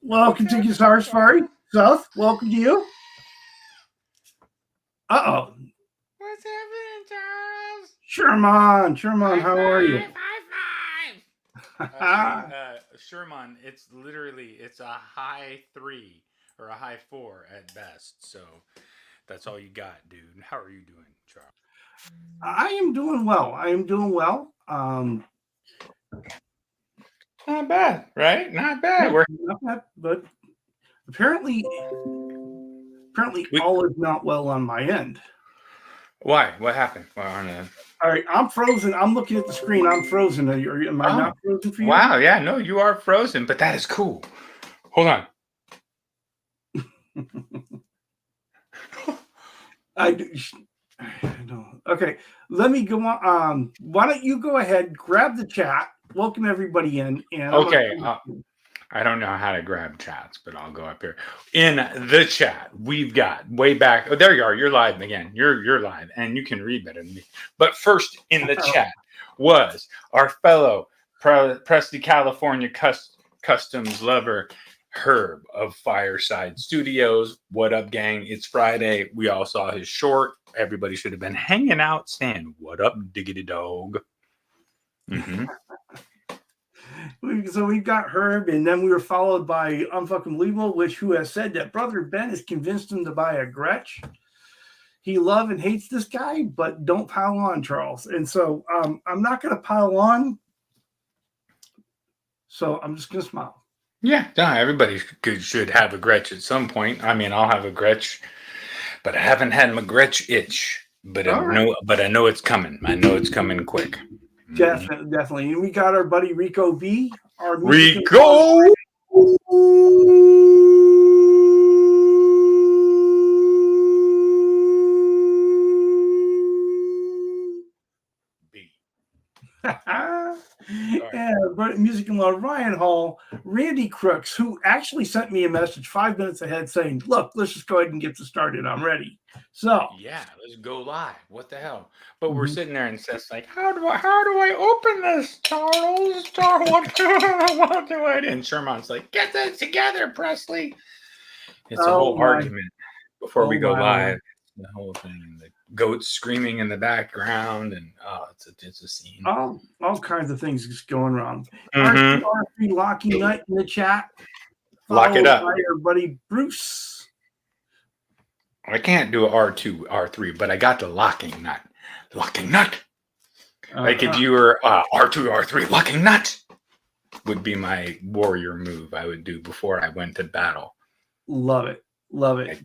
Welcome to Guitar Safari. South, welcome to you. Uh-oh. What's happening, Charles? Sherman, High how are you? five! High five! Sherman, it's a high 3 or a high 4 at best. So that's all you got, dude. How are you doing, Charles? I am doing well. Not bad, right? Not bad. Yeah, not bad, but apparently all is not well on my end. Why? What happened? All right, I'm frozen. I'm looking at the screen. I'm frozen. Am I not frozen for you? Wow, yeah, no, you are frozen, but that is cool. Hold on. No. Okay, let me go on. Why don't you go ahead, grab the chat, welcome everybody in. And I don't know how to grab chats, but I'll go up here. In the chat, we've got way back. Oh, there you are. You're live again. You're live, and you can read better than me. But first in the chat was our fellow Presty California customs lover, Herb of Fireside Studios. What up, gang? It's Friday. We all saw his short. Everybody should have been hanging out saying, "What up, diggity dog?" Mm-hmm. So we've got Herb, and then we were followed by Unfucking Believable, who has said that Brother Ben has convinced him to buy a Gretsch. He loves and hates this guy, but don't pile on, Charles. And so I'm not going to pile on. So I'm just going to smile. Yeah, everybody should have a Gretsch at some point. I mean, I'll have a Gretsch, but I haven't had my Gretsch itch. But I know it's coming. I know it's coming quick. Definitely. And we got our buddy Rico B. Rico! B. And music and love, Ryan Hall, Randy Crooks, who actually sent me a message 5 minutes ahead saying, "Look, let's just go ahead and get this started. I'm ready." So yeah, let's go live. What the hell? But we're sitting there and says like, how do I open this, Charles? What do I do? And Sherman's like, get this together, Presley. It's a whole argument before we go live. The whole thing, and the goats screaming in the background, and it's a scene. All kinds of things just going wrong. R3 Locking Nut in the chat. Lock it up. By our buddy Bruce. I can't do a R2, R3, but I got the locking nut. Locking nut. Like if you were R2, R3, locking nut would be my warrior move I would do before I went to battle. Love it. Like,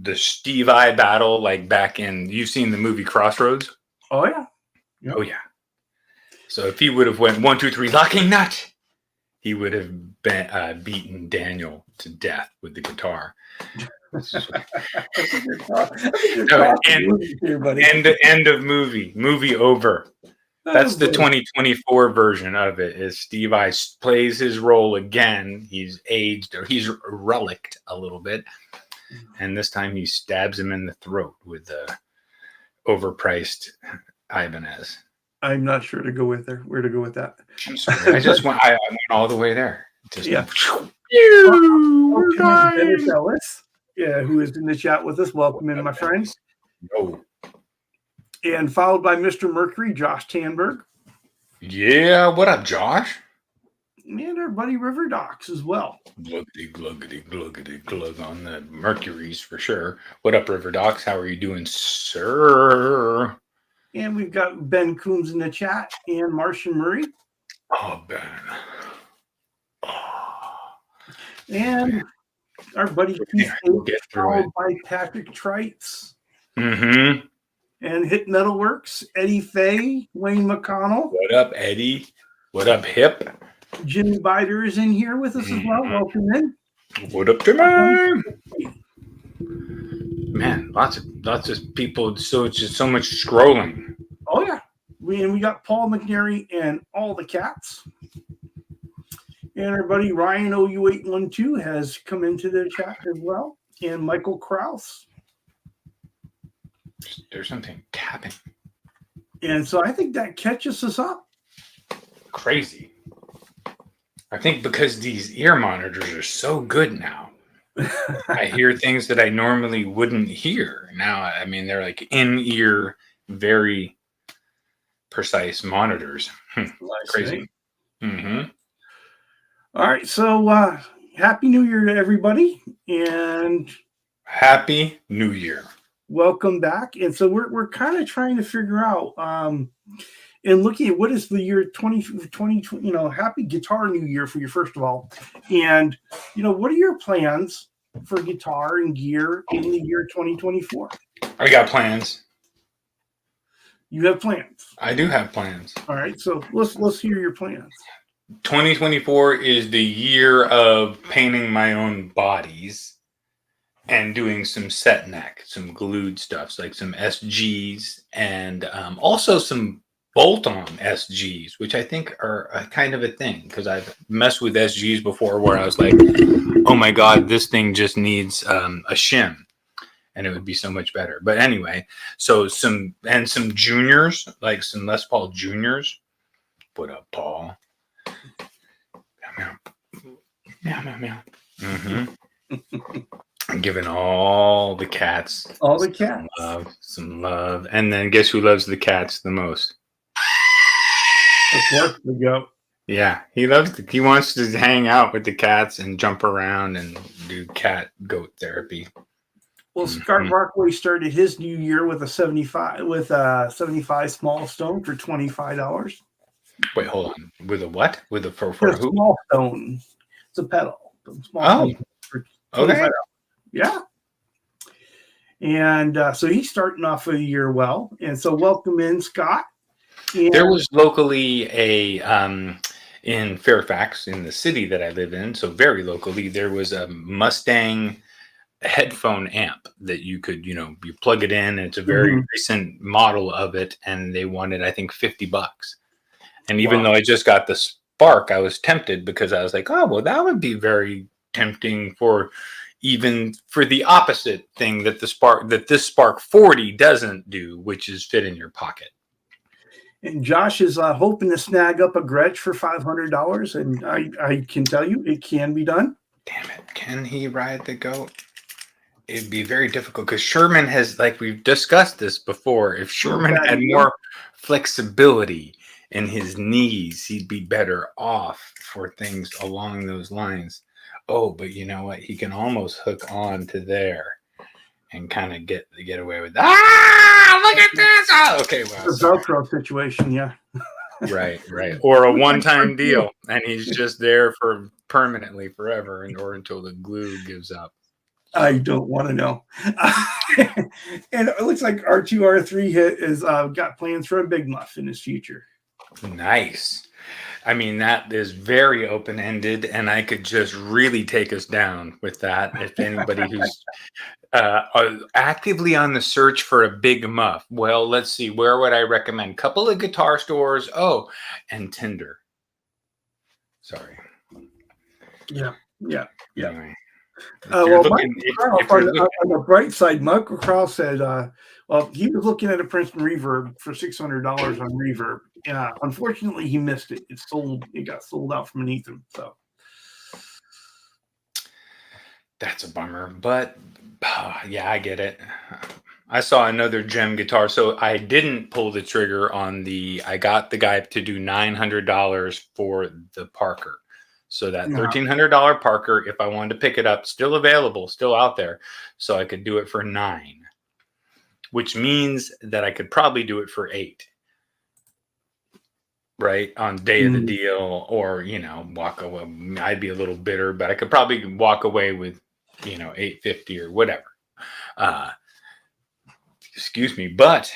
the Steve I battle, like back in, you've seen the movie Crossroads? Oh yeah. Yep. Oh yeah. So if he would have went 1, 2, 3, locking nut, he would have been beaten Daniel to death with the guitar. End of movie over. That's the 2024 version of it. Is Steve I plays his role again. He's aged, or he's relicked a little bit. And this time he stabs him in the throat with the overpriced Ibanez. I'm not sure to go with there. Where to go with that? I'm sorry. I went all the way there. Dennis Ellis, who is in the chat with us. Welcome in, my friends. Oh. And followed by Mr. Mercury, Josh Tanberg. Yeah, what up, Josh? And our buddy River Docs as well. Gluggity, gluggity, gluggity, glug on the Mercuries for sure. What up, River Docs? How are you doing, sir? And we've got Ben Coombs in the chat and Martian Murray. Oh, Ben. And our buddy Keith followed by Patrick Trites. Mm-hmm. And Hit Metalworks, Eddie Fay, Wayne McConnell. What up, Eddie? What up, Hip? Jimmy Bider is in here with us as well. Welcome in. What up, Jimmy? Man, lots of people. So it's just so much scrolling. Oh yeah, we got Paul McNary and all the cats. And our buddy Ryan OU812 has come into the chat as well. And Michael Kraus. There's something tapping. And so I think that catches us up. Crazy. I think because these ear monitors are so good now, I hear things that I normally wouldn't hear. Now, I mean, they're like in-ear, very precise monitors. Crazy. Mm-hmm. All right, so happy New Year to everybody, and Happy New Year. welcome back. And so we're kind of trying to figure out and looking at what is the year 2020, happy Guitar New Year for you, first of all. And, what are your plans for guitar and gear in the year 2024? I got plans. You have plans. I do have plans. All right, so let's hear your plans. 2024 is the year of painting my own bodies and doing some set neck, some glued stuffs, like some SGs, and also some bolt-on SGs, which I think are a kind of a thing, because I've messed with SGs before where I was like, oh my God, this thing just needs a shim and it would be so much better. But anyway, so some juniors, like some Les Paul juniors. What up, Paul? Meow, meow, meow, meow. Mm-hmm. I'm giving all the cats some love. And then guess who loves the cats the most? Of course, the goat. Yeah, he wants to hang out with the cats and jump around and do cat goat therapy. Well, Scott Rockaway started his new year with a 75 small stone for $25. Wait, hold on. With a what? With a for A who? small stone. It's a pedal. Oh, for okay. Yeah. And so he's starting off the year well. And so welcome in, Scott. And there was locally in Fairfax, in the city that I live in, so very locally, there was a Mustang headphone amp that you could, you plug it in, and it's a very recent model of it, and they wanted, I think, $50. And even though I just got the Spark, I was tempted because I was like, oh, well, that would be very tempting for the opposite thing that this Spark 40 doesn't do, which is fit in your pocket. And Josh is hoping to snag up a Gretsch for $500, and I can tell you it can be done. Damn it. Can he ride the goat? It'd be very difficult because Sherman has, like we've discussed this before, if Sherman had more flexibility in his knees, he'd be better off for things along those lines. Oh, but you know what? He can almost hook on to there and kind of get away with that. Look at this. Oh, okay. Well, it's a Velcro situation, yeah. Right. Or a one-time deal, and he's just there for permanently forever, or until the glue gives up. I don't want to know. And it looks like R2R3 has got plans for a Big Muff in his future. Nice. I mean, that is very open-ended, and I could just really take us down with that. If anybody who's actively on the search for a Big Muff, well, let's see, where would I recommend? Couple of guitar stores. Oh, and Tinder. Sorry. Yeah. Anyway. On the bright side, Michael Krause said, he was looking at a Princeton Reverb for $600 on Reverb. Yeah, unfortunately, he missed it. It got sold out from beneath him. So that's a bummer, but yeah, I get it. I saw another gem guitar, so I didn't pull the trigger on I got the guy to do $900 for the Parker. So that $1,300 Parker, if I wanted to pick it up, still available, still out there. So I could do it for $9, which means that I could probably do it for $8, right? On day of the deal, or, walk away. I'd be a little bitter, but I could probably walk away with, $850 or whatever. Excuse me, but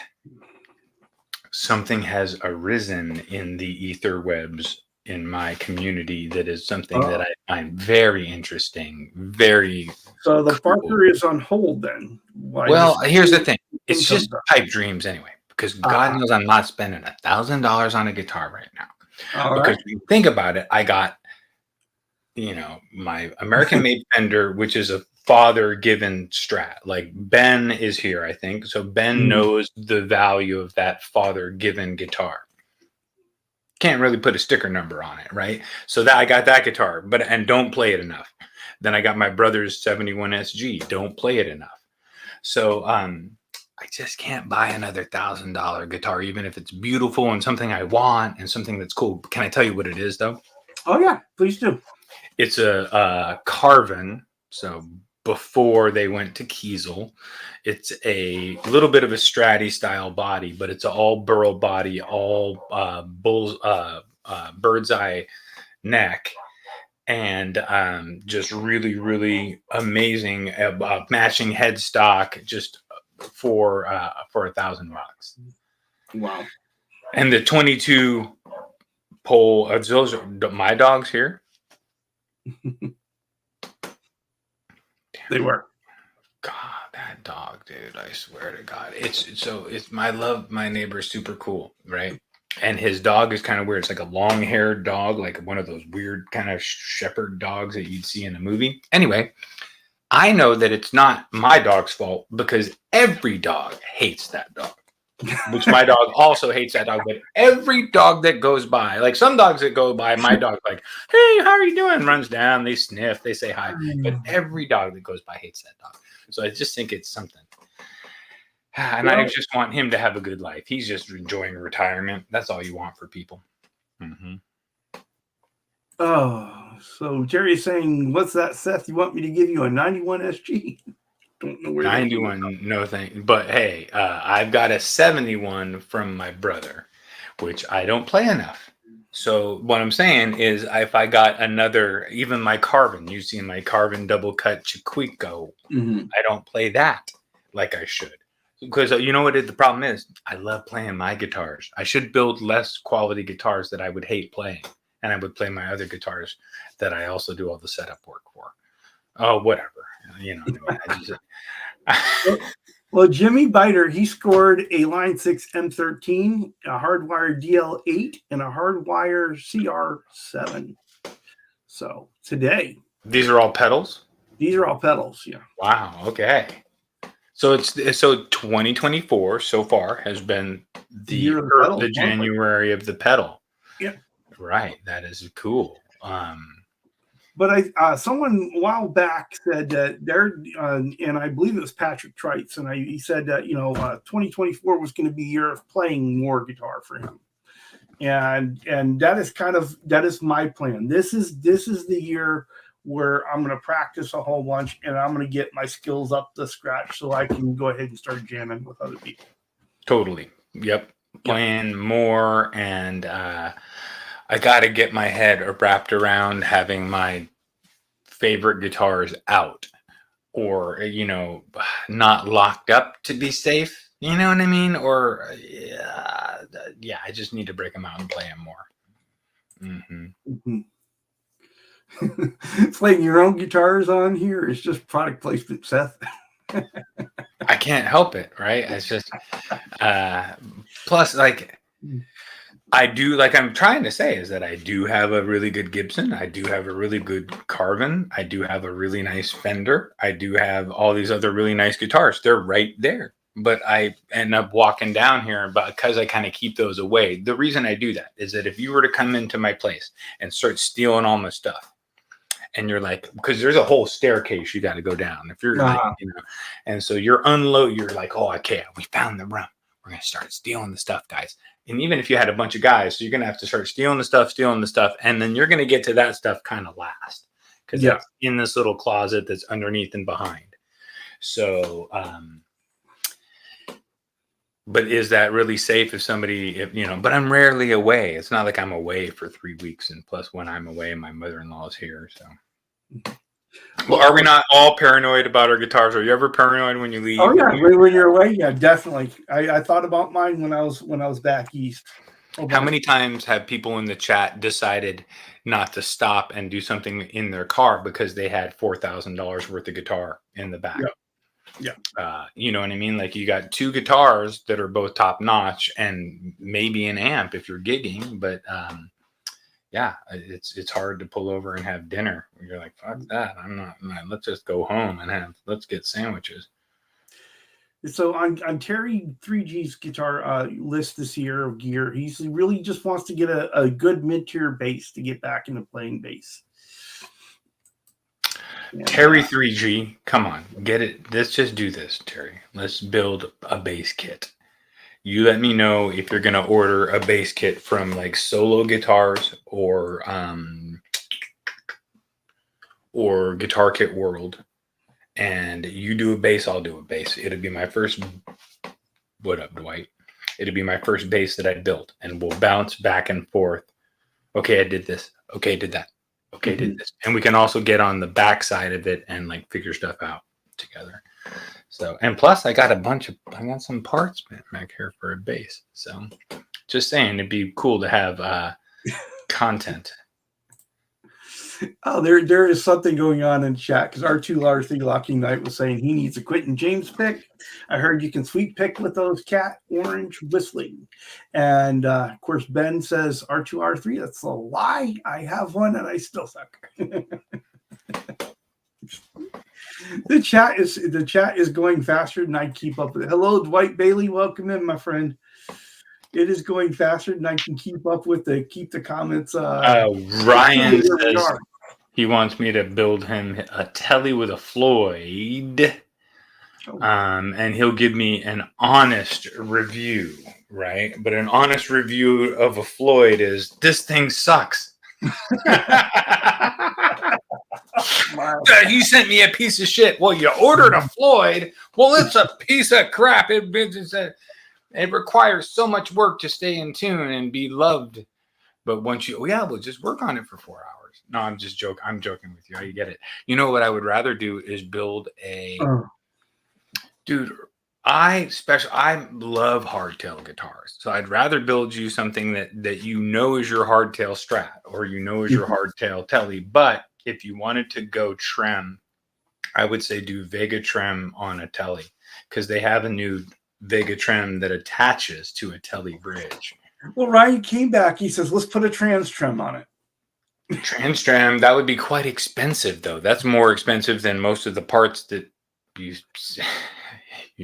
something has arisen in the ether webs in my community that is something that I find very interesting. So the Parker is on hold then. Well, here's the thing. It's just pipe dreams anyway, because God knows I'm not spending $1,000 on a guitar right now. Because when you think about it, I got, my American made Fender, which is a father given Strat. Like Ben is here, I think. So Ben knows the value of that father given guitar. can't really put a sticker number on it, right? So that I got that guitar, and don't play it enough. Then I got my brother's 71 SG, don't play it enough. So I just can't buy another $1,000 guitar, even if it's beautiful and something I want and something that's cool. Can I tell you what it is, though? Oh yeah, please do. It's a Carvin. So before they went to Kiesel, it's a little bit of a Stratty style body, but it's all burl body, all bird's eye neck, and just really, really amazing matching headstock, just for $1,000. Wow. And the 22 pole, those are my dogs here. They were. God, that dog, dude! I swear to God, it's my neighbor is super cool, right? And his dog is kind of weird. It's like a long-haired dog, like one of those weird kind of shepherd dogs that you'd see in a movie. Anyway, I know that it's not my dog's fault because every dog hates that dog. Which my dog also hates that dog, but every dog that goes by, like some dogs that go by, my dog like, hey, how are you doing? Runs down, they sniff, they say hi. But every dog that goes by hates that dog. So I just think it's something. And I just want him to have a good life. He's just enjoying retirement. That's all you want for people. Mm-hmm. Oh, so Jerry's saying, what's that, Seth? You want me to give you a 91 SG? Don't know where 91, no thank. But hey, I've got a 71 from my brother, which I don't play enough. So what I'm saying is, if I got another, even my Carvin, you see my Carvin double cut Chiquico, I don't play that like I should. Because you know what the problem is? I love playing my guitars. I should build less quality guitars that I would hate playing, and I would play my other guitars that I also do all the setup work for. Oh, whatever. You know what I mean? Well, Jimmy Biter, he scored a Line 6 M13, a Hardwire DL8, and a Hardwire CR7. So today. These are all pedals? These are all pedals, yeah. Wow, okay. So 2024 so far has been the January of the pedal. Yeah. Right. That is cool. But someone a while back said that and I believe it was Patrick Trites, and he said that 2024 was going to be a year of playing more guitar for him, and that is my plan. This is the year where I'm going to practice a whole bunch, and I'm going to get my skills up to scratch so I can go ahead and start jamming with other people. Totally. Yep. Playing more, and I got to get my head wrapped around having my favorite guitars out, or not locked up to be safe. You know what I mean? Or yeah, I just need to break them out and play them more. Mm-hmm. Playing your own guitars on here is just product placement, Seth. I can't help it, right? It's just plus, like, I do, like I'm trying to say is that I do have a really good Gibson. I do have a really good Carvin. I do have a really nice Fender. I do have all these other really nice guitars. They're right there. But I end up walking down here, but because I kind of keep those away. The reason I do that is that if you were to come into my place and start stealing all my stuff, and you're like, because there's a whole staircase you got to go down. If you're like, and so you're like, oh, okay, we found the room. We're going to start stealing the stuff, guys. And even if you had a bunch of guys, so you're going to have to start stealing the stuff. And then you're going to get to that stuff kind of last, because that's in this little closet that's underneath and behind. So, but is that really safe if somebody, but I'm rarely away. It's not like I'm away for 3 weeks. And plus when I'm away, my mother-in-law is here. So, well, are we not all paranoid about our guitars? Are you ever paranoid when you leave? Oh yeah, when you're away, yeah, definitely. I thought about mine when I was back east. How many times have people in the chat decided not to stop and do something in their car because they had $4,000 worth of guitar in the back? Yeah. You know what I mean? Like, you got 2 guitars that are both top notch and maybe an amp if you're gigging, but yeah, it's hard to pull over and have dinner. You're like, fuck that. I'm not. Let's just go home and let's get sandwiches. So on Terry 3G's guitar list this year of gear, he really just wants to get a good mid-tier bass to get back into playing bass. And, Terry 3G, come on, get it. Let's just do this, Terry. Let's build a bass kit. You let me know if you're going to order a bass kit from like Solo Guitars or Guitar Kit World. And you do a bass, I'll do a bass. It'll be my first. What up, Dwight? It'll be my first bass that I built, and we'll bounce back and forth. Okay, I did this. Okay, I did that. Okay, did this. And we can also get on the back side of it and like figure stuff out together. So, and plus I got some parts back here for a bass. So just saying, it'd be cool to have content. Oh, there is something going on in chat because R2 Larcy Locking Knight was saying he needs a Quentin James pick. I heard you can sweet pick with those cat orange whistling. And of course, Ben says R2 R3. That's a lie. I have one and I still suck. The chat is going faster than I keep up with it. Hello, Dwight Bailey. Welcome in, my friend. It is going faster than I can keep up with keep the comments. Ryan says he wants me to build him a Telly with a Floyd. And he'll give me an honest review, right? But an honest review of a Floyd is, this thing sucks. He sent me a piece of shit. Well, you ordered a Floyd. Well, it's a piece of crap. It requires so much work to stay in tune and be loved. But once we'll just work on it for 4 hours. No, I'm just joking. I'm joking with you. You get it. You know what I would rather do is build a dude. I love hardtail guitars. So I'd rather build you something that you know is your hardtail Strat or you know is your hardtail Telly. But if you wanted to go trem, I would say do Vega trem on a Telly because they have a new Vega trem that attaches to a Telly bridge. Well, Ryan came back. He says, let's put a trans trem on it. Trans trem, that would be quite expensive, though. That's more expensive than most of the parts that you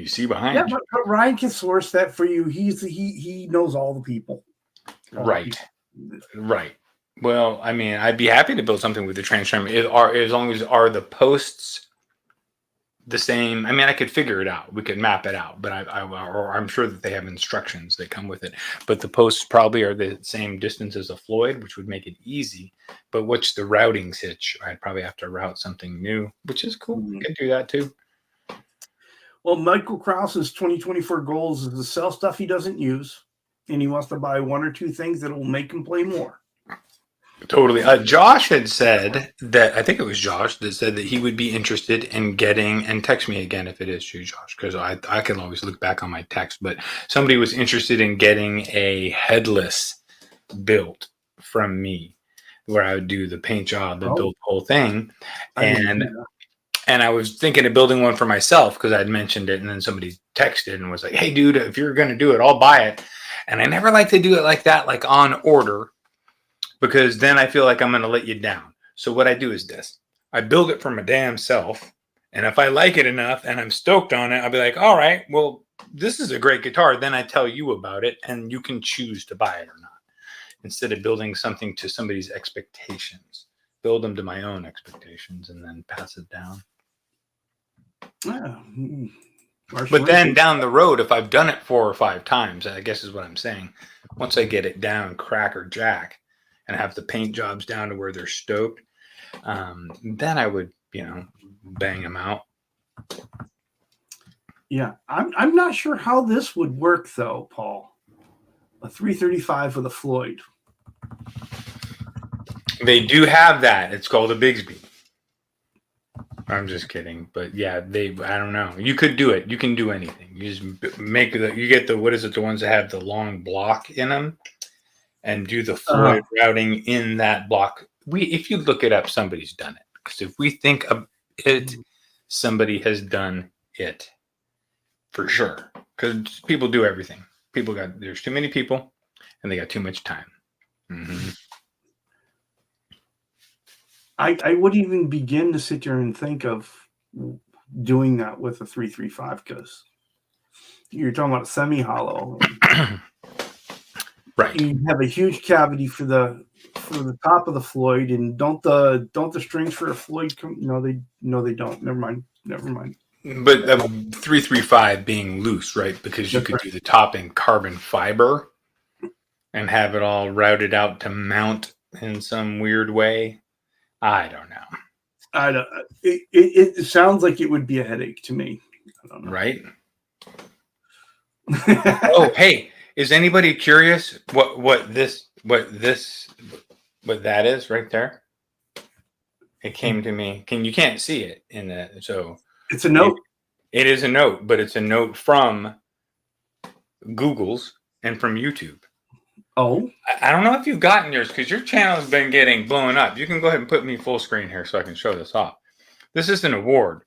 see behind you. But Ryan can source that for you. He knows all the people. Right. Well, I mean, I'd be happy to build something with the trans trem as long as the posts the same. I mean, I could figure it out. We could map it out, but I'm sure that they have instructions that come with it. But the posts probably are the same distance as a Floyd, which would make it easy. But what's the routing hitch? I'd probably have to route something new, which is cool. We can do that too. Well, Michael Krause's 2024 goals is to sell stuff he doesn't use, and he wants to buy 1 or 2 things that will make him play more. Totally. Josh had said that, I think it was Josh that said that he would be interested in getting, and text me again if it is you, Josh, because I can always look back on my text, but somebody was interested in getting a headless built from me where I would do the paint job and build the whole thing. And I was thinking of building one for myself because I'd mentioned it, and then somebody texted and was like, hey, dude, if you're going to do it, I'll buy it. And I never like to do it like that, like on order, because then I feel like I'm going to let you down. So what I do is this. I build it for my damn self. And if I like it enough and I'm stoked on it, I'll be like, all right, well, this is a great guitar. Then I tell you about it and you can choose to buy it or not. Instead of building something to somebody's expectations, build them to my own expectations and then pass it down. But then down the road, if I've done it 4 or 5 times, I guess is what I'm saying. Once I get it down, cracker jack, and have the paint jobs down to where they're stoked, then I would, bang them out. Yeah, I'm not sure how this would work though, Paul. A 335 with a Floyd. They do have that. It's called a Bigsby. I'm just kidding, but yeah, I don't know. You could do it. You can do anything. You just you get the ones that have the long block in them, and do the Floyd routing in that block. If you look it up, somebody's done it. Because if we think of it, somebody has done it for sure. Because people do everything. There's too many people, and they got too much time. Mm-hmm. I wouldn't even begin to sit there and think of doing that with a 335 because you're talking about semi-hollow. Right. You have a huge cavity for the top of the Floyd, and don't the strings for a Floyd come? No, they don't. Never mind. But 335 being loose, right? Because you That's could right. do the top in carbon fiber and have it all routed out to mount in some weird way. I don't know. I don't. It sounds like it would be a headache to me. I don't know. Right? Oh, hey, is anybody curious what that is right there? It came to me. You can't see it in the so It's a note. It is a note, but it's a note from Google's and from YouTube. Oh, I don't know if you've gotten yours because your channel has been getting blown up. You can go ahead and put me full screen here so I can show this off. This is an award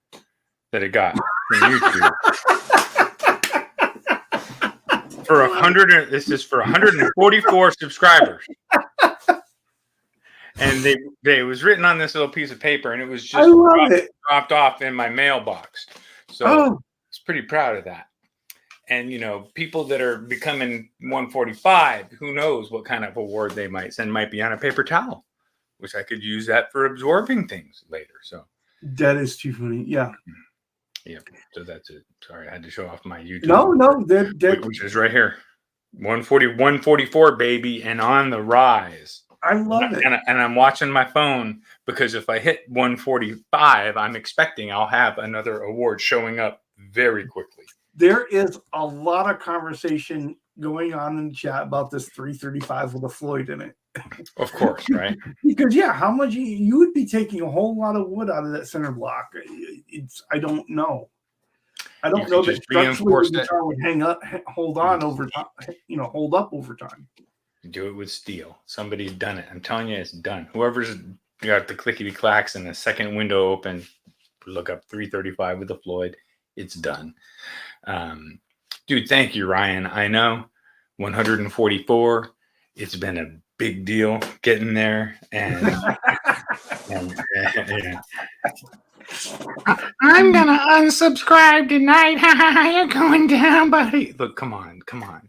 that it got from YouTube. For 100, this is for 144 subscribers, and it was written on this little piece of paper, and it was just dropped off in my mailbox. So it's pretty proud of that. And people that are becoming 145, who knows what kind of award they might send? Might be on a paper towel, which I could use that for absorbing things later. So that is too funny. Yeah. Yeah, so that's it. Sorry, I had to show off my YouTube. No, which is right here, 144, baby, and on the rise. I love it. And I'm watching my phone because if I hit 145, I'm expecting I'll have another award showing up very quickly. There is a lot of conversation going on in the chat about this 335 with a Floyd in it. Of course, right? Because how much you would be taking a whole lot of wood out of that center block. I don't know. I don't know that structurally the guitar would hold up over time. Do it with steel. Somebody's done it. I'm telling you, it's done. Whoever's got the clickety clacks and the second window open, look up 335 with the Floyd. It's done. Dude, thank you, Ryan. I know 144. It's been a big deal getting there, and I'm gonna unsubscribe tonight. You're going down, buddy. Look, come on,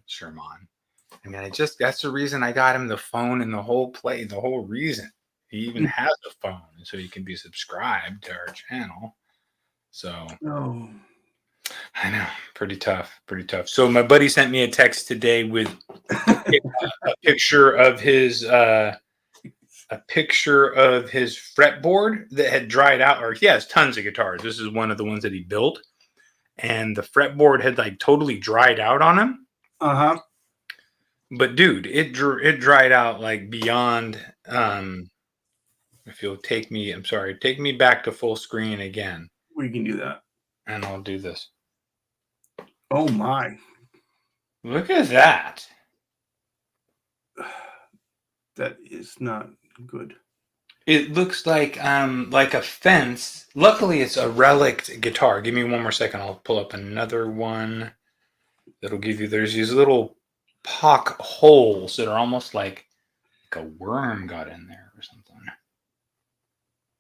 Sherman. I mean, that's the reason I got him the phone and the whole reason. He even has a phone, so he can be subscribed to our channel. So I know, pretty tough. So my buddy sent me a text today with a picture of his fretboard that had dried out. Or he has tons of guitars. This is one of the ones that he built, and the fretboard had like totally dried out on him. But dude, it dried out like beyond. If you'll take me back to full screen again. We can do that. And I'll do this. Oh my. Look at that. That is not good. It looks like a fence. Luckily it's a relic guitar. Give me one more second. I'll pull up another one that'll give you, there's these little pock holes that are almost like a worm got in there or something.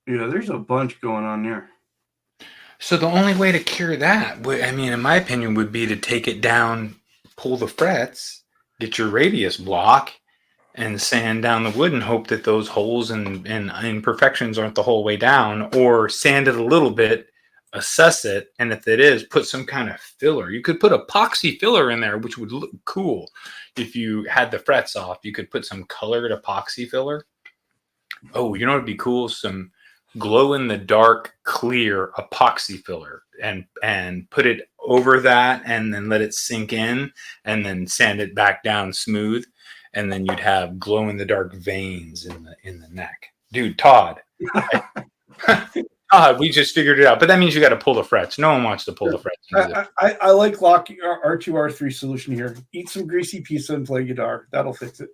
Yeah, there's a bunch going on there. So the only way to cure that, in my opinion, would be to take it down, pull the frets, get your radius block, and sand down the wood and hope that those holes and imperfections aren't the whole way down, or sand it a little bit, assess it, and if it is, put some kind of filler. You could put epoxy filler in there, which would look cool. If you had the frets off, you could put some colored epoxy filler. Oh, you know what would be cool? Some glow-in-the-dark clear epoxy filler, and put it over that, and then let it sink in, and then sand it back down smooth, and then you'd have glow-in-the-dark veins in the neck. Dude, Todd, we just figured it out, but that means you got to pull the frets. No one wants to pull the frets. I like R2R3 solution here. Eat some greasy pizza and play guitar. That'll fix it.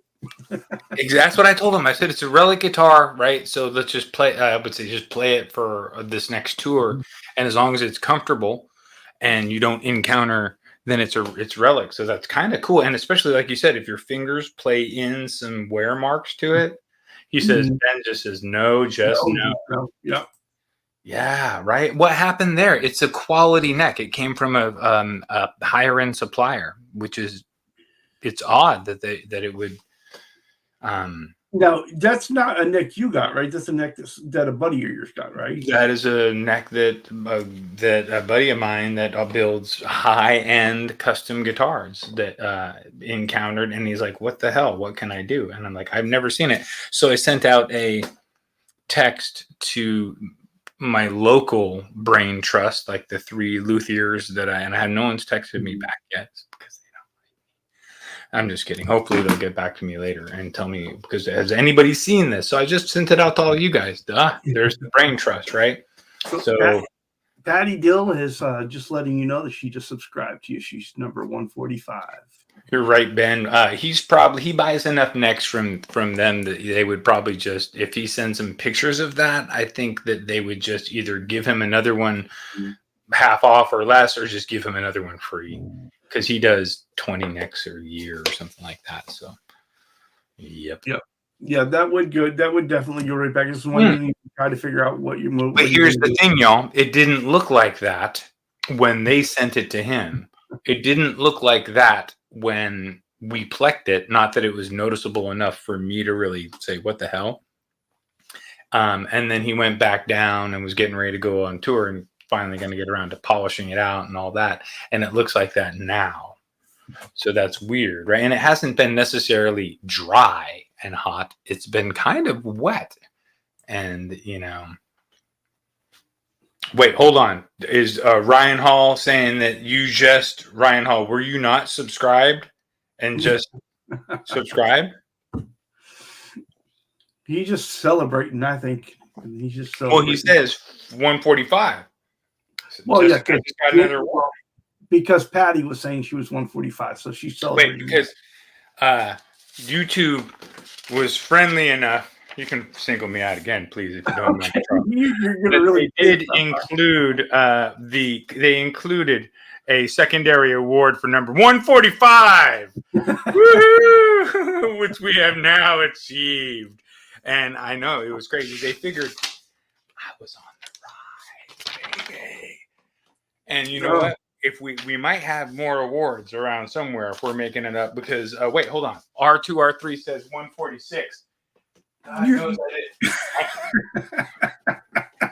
Exactly. That's what I told him. I said it's a relic guitar, right? So let's just play. I would say just play it for this next tour, and as long as it's comfortable and you don't encounter, then it's relic. So that's kind of cool, and especially like you said, if your fingers play in some wear marks to it, he says Ben just says no. Yeah. Yeah, right. What happened there? It's a quality neck. It came from a higher end supplier, which is it's odd that it would. Now, that's not a neck you got, right? That's a neck that a buddy of yours got, right? That is a neck that a buddy of mine that builds high end custom guitars that encountered, and he's like, "What the hell? What can I do?" And I'm like, "I've never seen it." So I sent out a text to my local brain trust, like the 3 luthiers that I have no one's texted me back yet because they don't. I'm just kidding. Hopefully they'll get back to me later and tell me, because has anybody seen this? So I just sent it out to all you guys. There's the brain trust, right? So Patty Dill is just letting you know that she just subscribed to you. She's number 145. You're right, Ben. He buys enough necks from them that they would probably just, if he sends them pictures of that, I think that they would just either give him another one half off or less, or just give him another one free, because he does 20 necks a year or something like that. So, yep. Yeah, that would definitely go right back. It's one you need to try to figure out what you move. But here's the thing, y'all. It didn't look like that when they sent it to him. It didn't look like that when we plecked it. Not that it was noticeable enough for me to really say, what the hell? And then he went back down and was getting ready to go on tour and finally going to get around to polishing it out and all that. And it looks like that now. So that's weird, right? And it hasn't been necessarily dry and hot. It's been kind of wet. And, wait, hold on. Is Ryan Hall saying that Ryan Hall, were you not subscribed and just subscribe? He's just celebrating, I think. He's just celebrating. Well, he says 145. Well, just got another one. Because Patty was saying she was 145, so she's celebrating. Wait, because YouTube was friendly enough. You can single me out again, please, if you don't mind. You're gonna really. They did include they included a secondary award for number 145, woohoo, which we have now achieved. And I know it was crazy. They figured I was on the ride, baby. And you know what? If we might have more awards around somewhere if we're making it up, because wait, hold on. R2R3 says 146. God knows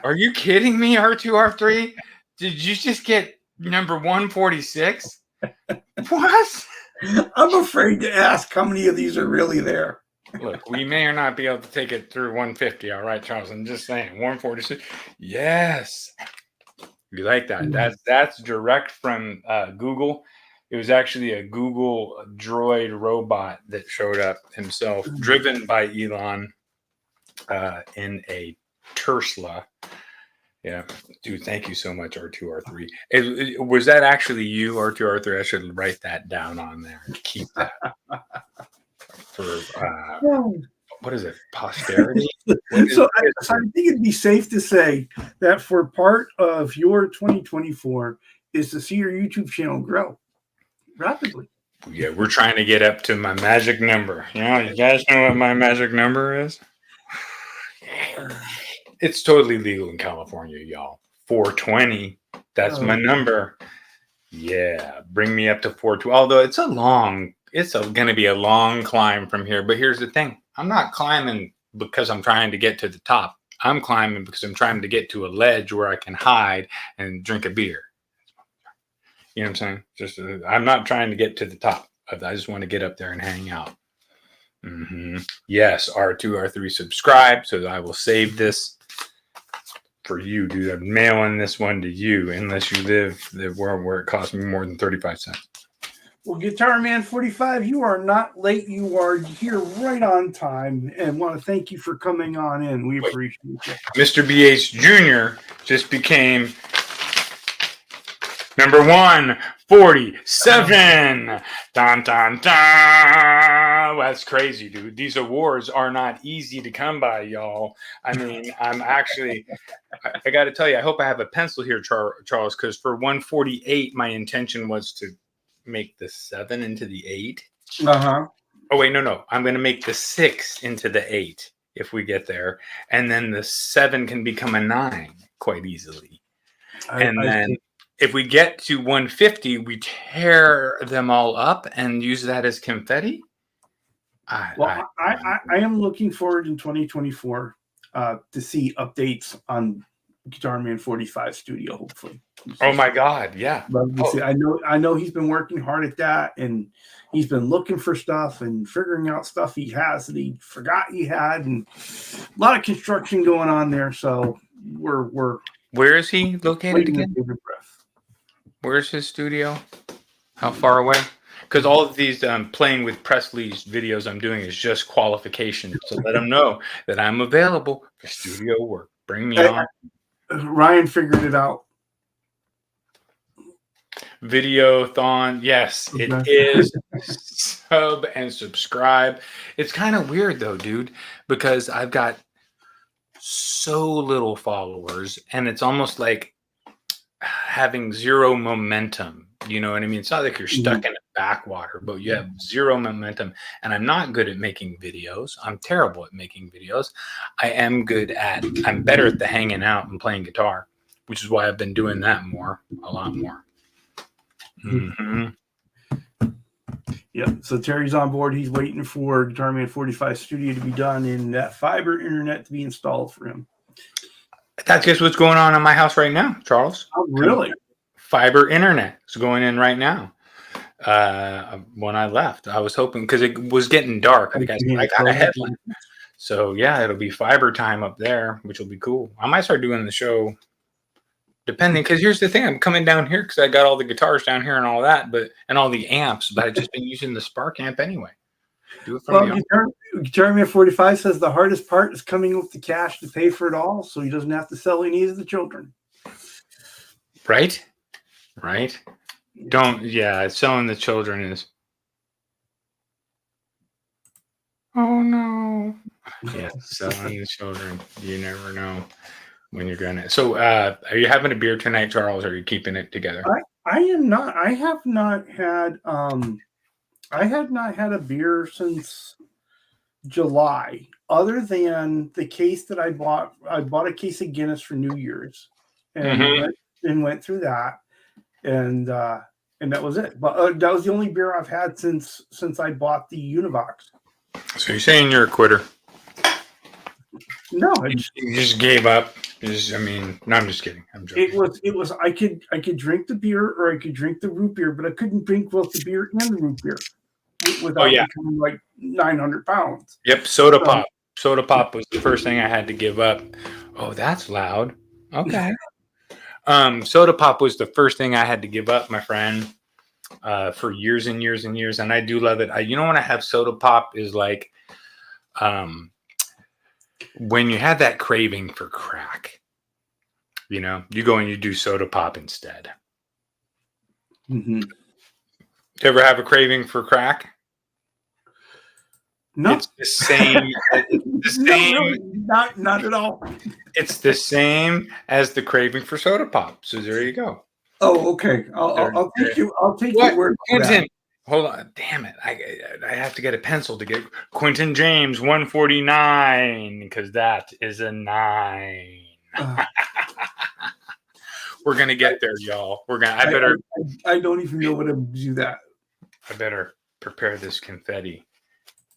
Are you kidding me, R2R3? Did you just get number 146? What? I'm afraid to ask how many of these are really there. Look, we may or not be able to take it through 150. All right, Charles. I'm just saying 146. Yes. You like that? That's direct from Google. It was actually a Google Droid robot that showed up himself, driven by Elon in a Tesla. Yeah, dude, thank you so much, R2R3. Was that actually you, R2R3? I should write that down on there and keep that for what is it? Posterity? So I think it'd be safe to say that for part of your 2024 is to see your YouTube channel grow rapidly. Yeah, we're trying to get up to my magic number. You guys know what my magic number is? It's totally legal in California, y'all. 420. That's my number. Yeah, bring me up to 420. Although it's going to be a long climb from here. But here's the thing. I'm not climbing because I'm trying to get to the top. I'm climbing because I'm trying to get to a ledge where I can hide and drink a beer. You know what I'm saying? I'm not trying to get to the top. I just want to get up there and hang out. Yes, R2R3 subscribe, so that I will save this for you, dude. I'm mailing this one to you, unless you live where it costs me more than 35 cents. Well, Guitar Man 45, you are not late. You are here right on time, and want to thank you for coming on in. We appreciate it. Mr. BH Jr. just became number 147. Dun, dun, dun. That's crazy, dude. These awards are not easy to come by, y'all. I mean, I'm actually, I got to tell you, I hope I have a pencil here, Charles, because for 148, my intention was to make the 7 into the 8. Oh, wait, no. I'm going to make the 6 into the 8 if we get there. And then the 7 can become a 9. quite easily. I And then think- if we get to 150, we tear them all up and use that as confetti. well, I am looking forward in 2024 to see updates on Guitar Man 45 Studio. Hopefully. Oh my God! Yeah. Love to see. I know he's been working hard at that, and he's been looking for stuff and figuring out stuff he has that he forgot he had, and a lot of construction going on there. So we're Where is he located waiting again? with bated breath. Where's his studio? How far away? Because all of these playing with Presley's videos I'm doing is just qualification to let him know that I'm available for studio work. Bring me on. Ryan figured it out. Videothon. Yes, it is. Sub and subscribe. It's kind of weird though, dude, because I've got so little followers and it's almost like having zero momentum. You know what I mean? It's not like you're stuck in a backwater, but you have zero momentum. And I'm not good at making videos. I'm terrible at making videos. I'm better at the hanging out and playing guitar, which is why I've been doing that a lot more. Mm-hmm. Yeah. So Terry's on board. He's waiting for Guitar Man 45 Studio to be done and that fiber internet to be installed for him. That's just what's going on in my house right now, Charles. Oh, really? Fiber internet is going in right now. When I left, I was hoping because it was getting dark. I got a headline. So yeah, it'll be fiber time up there, which will be cool. I might start doing the show depending, because here's the thing, I'm coming down here because I got all the guitars down here and all that, and all the amps, but I've just been using the Spark amp anyway. Do it from Guitar Man 45 says the hardest part is coming up with the cash to pay for it all, so he doesn't have to sell any of the children. Right? Selling the children is. Oh no. Yeah, selling the children. You never know when you're gonna. So, are you having a beer tonight, Charles? Or are you keeping it together? I am not. I have not had. I have not had a beer since July, other than the case that I bought. I bought a case of Guinness for New Year's, and went through that, and that was it. But that was the only beer I've had since I bought the Univox. So you're saying you're a quitter? No, you just gave up. No, I'm just kidding. I'm joking. It was. I could drink the beer or I could drink the root beer, but I couldn't drink both the beer and the root beer without becoming like 900 pounds. Yep, soda pop. Soda pop was the first thing I had to give up. Oh, that's loud. Okay. Soda pop was the first thing I had to give up, my friend, for years and years and years, and I do love it. When I have soda pop is like, when you have that craving for crack, you go and you do soda pop instead. Mm-hmm. You ever have a craving for crack? No. It's the same. Not at all. It's the same as the craving for soda pop. So there you go. Oh, okay. I'll take you. I'll take your word for that. Hold on. Damn it. I have to get a pencil to get Quentin James 149 because that is a 9. We're gonna get there, y'all. I don't even know what to do that. I better prepare this confetti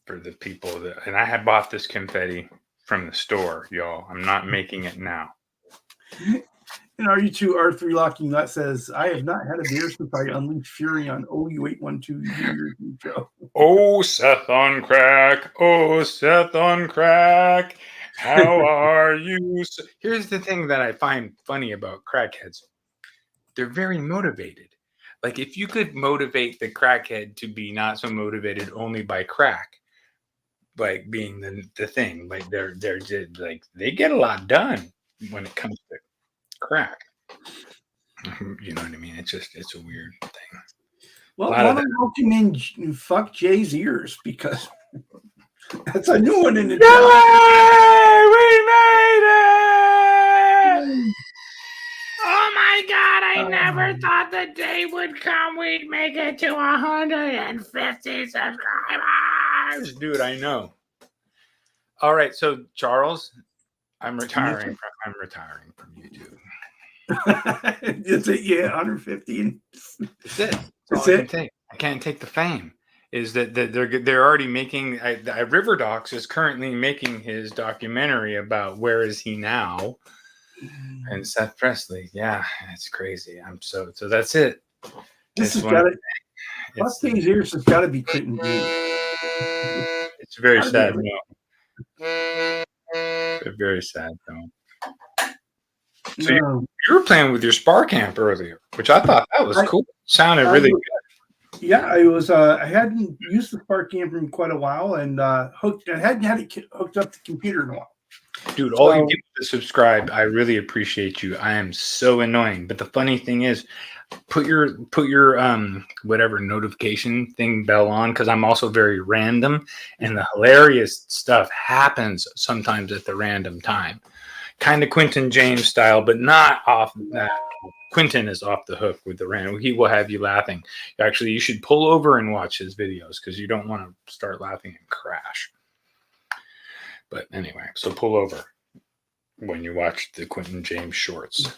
for the people and I had bought this confetti from the store, y'all. I'm not making it now. And RU2 R3 Locking Nut says, I have not had a beer since I unleashed fury on OU812 show. Oh, Seth on crack. Oh, Seth on crack. How are you? Here's the thing that I find funny about crackheads. They're very motivated. Like if you could motivate the crackhead to be not so motivated only by crack, like being the thing, like they're like they get a lot done when it comes to crack. You know what I mean? It's a weird thing. Well, one of them can fuck Jay's ears because that's a new one in the chat. We made it! Oh my God, I never thought the day would come we'd make it to 150 subscribers. Dude, I know. All right, so Charles, I'm retiring from YouTube. Is it? Yeah, 150. That's it. That's all I can it. take. I can't take the fame. Is that they're already making River Docs is currently making his documentary about where is he now, and Seth Presley. Yeah, it's crazy. So that's it. This has one. got it. Last thing years has got to be Quentin James. It's very sad. No. Very sad though. So you were playing with your Spark amp earlier, which I thought that was cool. Sounded really good. Yeah, I was. I hadn't used the Spark amp in quite a while, and I hadn't had it hooked up to the computer in a while. Dude, all you people that subscribe, I really appreciate you. I am so annoying, but the funny thing is, put your whatever notification thing bell on, because I'm also very random, and the hilarious stuff happens sometimes at the random time. Kind of Quentin James style, but not off that. Quentin is off the hook with the random. He will have you laughing. Actually, you should pull over and watch his videos because you don't want to start laughing and crash. But anyway, so pull over when you watch the Quentin James shorts.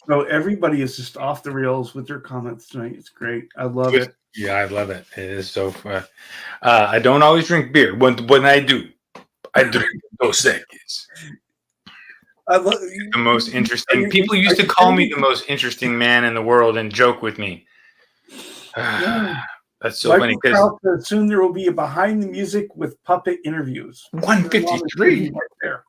So everybody is just off the rails with their comments tonight. It's great. I love it. Yeah, I love it. It is so fun. I don't always drink beer. When I do, I drink Dos Equis. I love the most interesting. People used to call me the most interesting man in the world and joke with me. Yeah. That's so funny. Because soon there will be a behind the music with puppet interviews. 153 right there.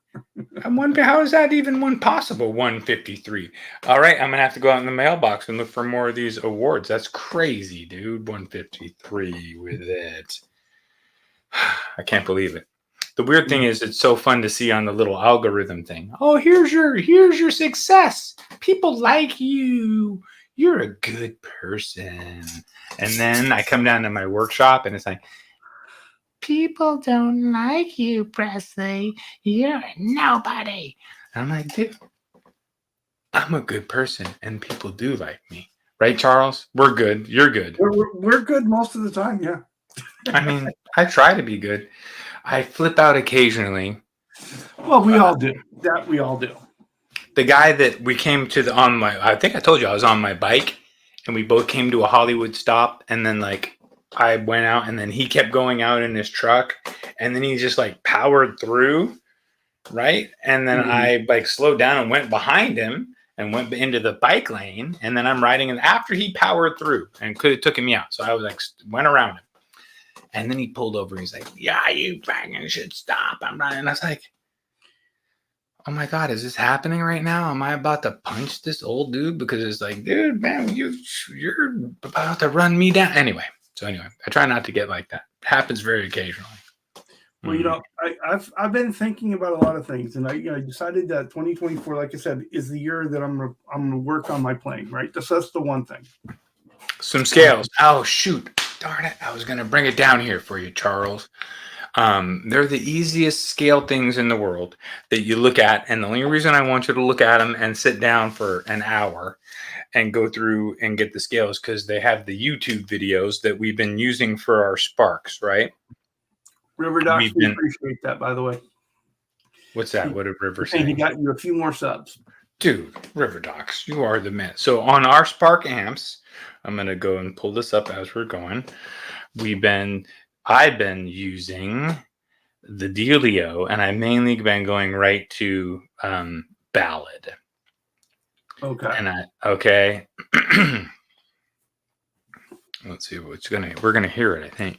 I'm wondering, how is that even one possible? 153. All right, I'm gonna have to go out in the mailbox and look for more of these awards. That's crazy, dude. 153 with it. I can't believe it. The weird thing is, it's so fun to see on the little algorithm thing. Oh, here's your success. People like you. You're a good person. And then I come down to my workshop and it's like, people don't like you, Presley. You're nobody. And I'm like, dude, I'm a good person and people do like me. Right, Charles? We're good. You're good. We're good most of the time, yeah. I mean, I try to be good. I flip out occasionally. Well, we all do. That we all do. The guy that we came to I think I told you I was on my bike and we both came to a Hollywood stop, and then like I went out and then he kept going out in his truck and then he just like powered through, right? And then I like slowed down and went behind him and went into the bike lane, and then I'm riding, and after he powered through and could have taken me out. So I was like, went around him. And then he pulled over. He's like, yeah, you fucking should stop. I'm not. And I was like, oh my God, is this happening right now? Am I about to punch this old dude? Because it's like, dude, man, you're about to run me down. Anyway, I try not to get like that. It happens very occasionally. Well, you know, I've been thinking about a lot of things, and I decided that 2024, like I said, is the year that I'm gonna work on my playing. Right, that's the one thing. Some scales. Oh shoot. Darn it, I was going to bring it down here for you, Charles. They're the easiest scale things in the world that you look at, and the only reason I want you to look at them and sit down for an hour and go through and get the scales because they have the YouTube videos that we've been using for our Sparks, right? River Docs, we appreciate that, by the way. What's that? What did River say? He got you a few more subs. Dude, River Docs, you are the man. So on our Spark amps, I'm going to go and pull this up as we're going. I've been using the Delio, and I've mainly been going right to ballad. Okay. And let's see what's we're gonna hear it, I think.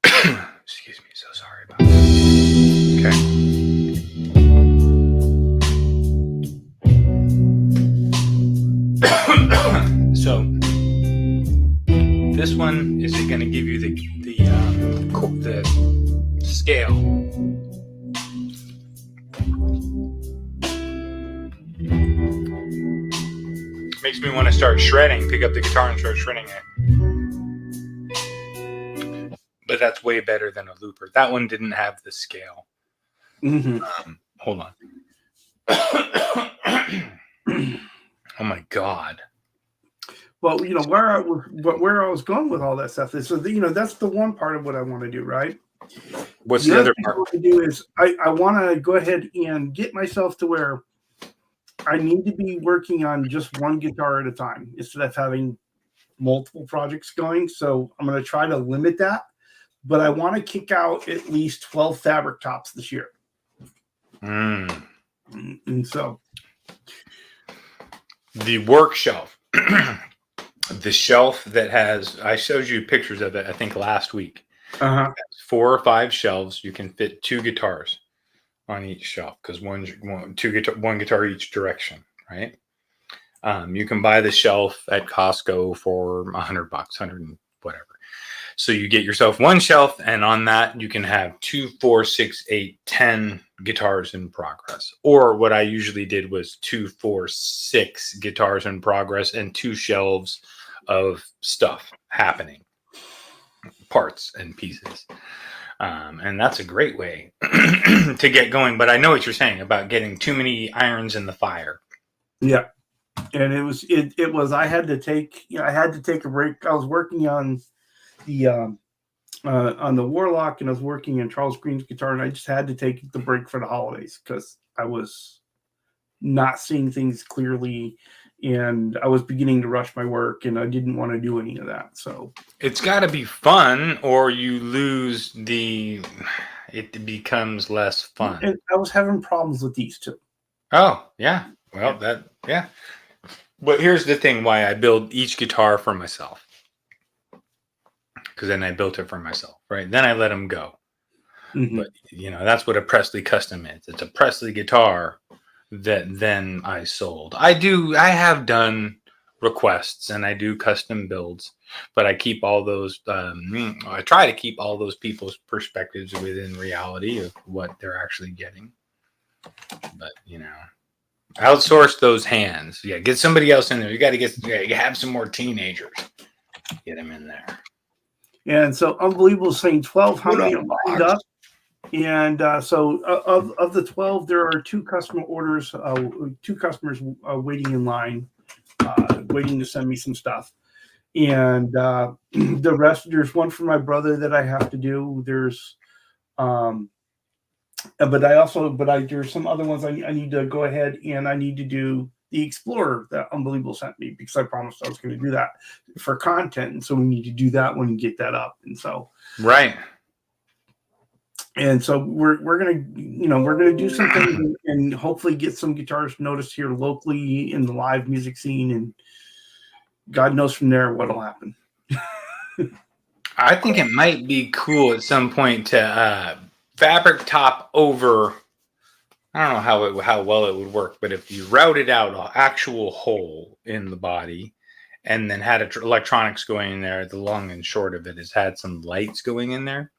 Excuse me, so sorry about that. Okay. So this one is going to give you the scale. Makes me want to start shredding, pick up the guitar and start shredding it. But that's way better than a looper. That one didn't have the scale. Hold on. Oh my God. Well, you know, where I was going with all that stuff is, so that's the one part of what I want to do, right? What's the other part? What I want to do is I want to go ahead and get myself to where I need to be working on just one guitar at a time instead of having multiple projects going. So I'm going to try to limit that, but I want to kick out at least 12 fabric tops this year. Mm. And so The work shelf, the shelf that has, I showed you pictures of it, I think last week. 4 or 5 shelves. You can fit 2 guitars on each shelf because one guitar each direction, right? You can buy the shelf at Costco for $100, 100 and whatever. So you get yourself one shelf, and on that you can have 2, 4, 6, 8, 10 guitars in progress. Or what I usually did was 2, 4, 6 guitars in progress and 2 shelves of stuff happening, parts and pieces. And that's a great way to get going. But I know what you're saying about getting too many irons in the fire. Yeah. And it was I had to take a break. I was working on the Warlock, and I was working on Charles Green's guitar, and I just had to take the break for the holidays because I was not seeing things clearly, and I was beginning to rush my work, and I didn't want to do any of that. So it's got to be fun, or you lose it becomes less fun. And I was having problems with these too. Oh yeah, well yeah. But here's the thing: why I build each guitar for myself. Because then I built it for myself, right? Then I let them go. Mm-hmm. But, that's what a Presley custom is. It's a Presley guitar that then I sold. I have done requests and I do custom builds, but I keep all those, I try to keep all those people's perspectives within reality of what they're actually getting. But, outsource those hands. Yeah, get somebody else in there. You got to have some more teenagers. Get them in there. And so Unbelievable is saying 12 how many are lined up. And so of the 12, there are 2 customer orders, 2 customers waiting in line, waiting to send me some stuff. And the rest, there's one for my brother that I have to do. There's there's some other ones I need to go ahead and I need to do the Explorer that Unbelievable sent me because I promised I was going to do that for content. And so we need to do that one and get that up. And so, right. And so we're going to do some things and hopefully get some guitars noticed here locally in the live music scene. And God knows from there what'll happen. I think it might be cool at some point to fabric top over. I don't know how well it would work, but if you routed out an actual hole in the body and then had electronics going in there, the long and short of it is had some lights going in there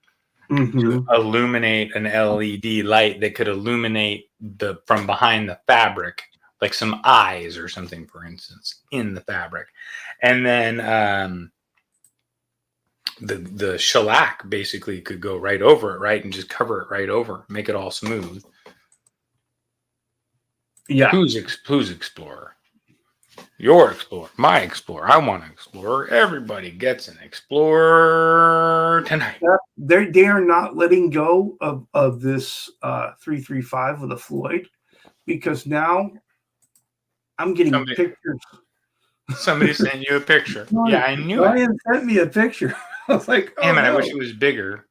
to illuminate an LED light that could illuminate from behind the fabric, like some eyes or something, for instance, in the fabric. And then the shellac basically could go right over it, right? And just cover it right over, make it all smooth. Yeah. Who's Explorer? Your Explorer, my Explorer. I want an Explorer. Everybody gets an Explorer tonight. They are not letting go of this 335 with a Floyd because now I'm getting pictures. Somebody sent you a picture. Yeah, I knew Ryan sent me a picture. I was like, damn it, I wish it was bigger.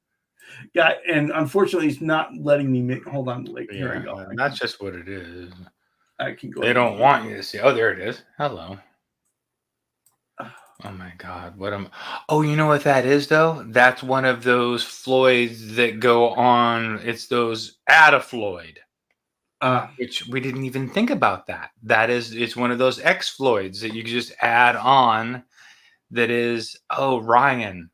Yeah, and unfortunately, it's not letting me make. Hold on, here I go. That's just what it is. I can go. They don't want you to see. Oh, there it is. Hello. Oh my God! Oh, you know what that is though? That's one of those Floyds that go on. It's those Adafloyd. Which we didn't even think about that. It's one of those X Floyds that you can just add on. That is, Ryan.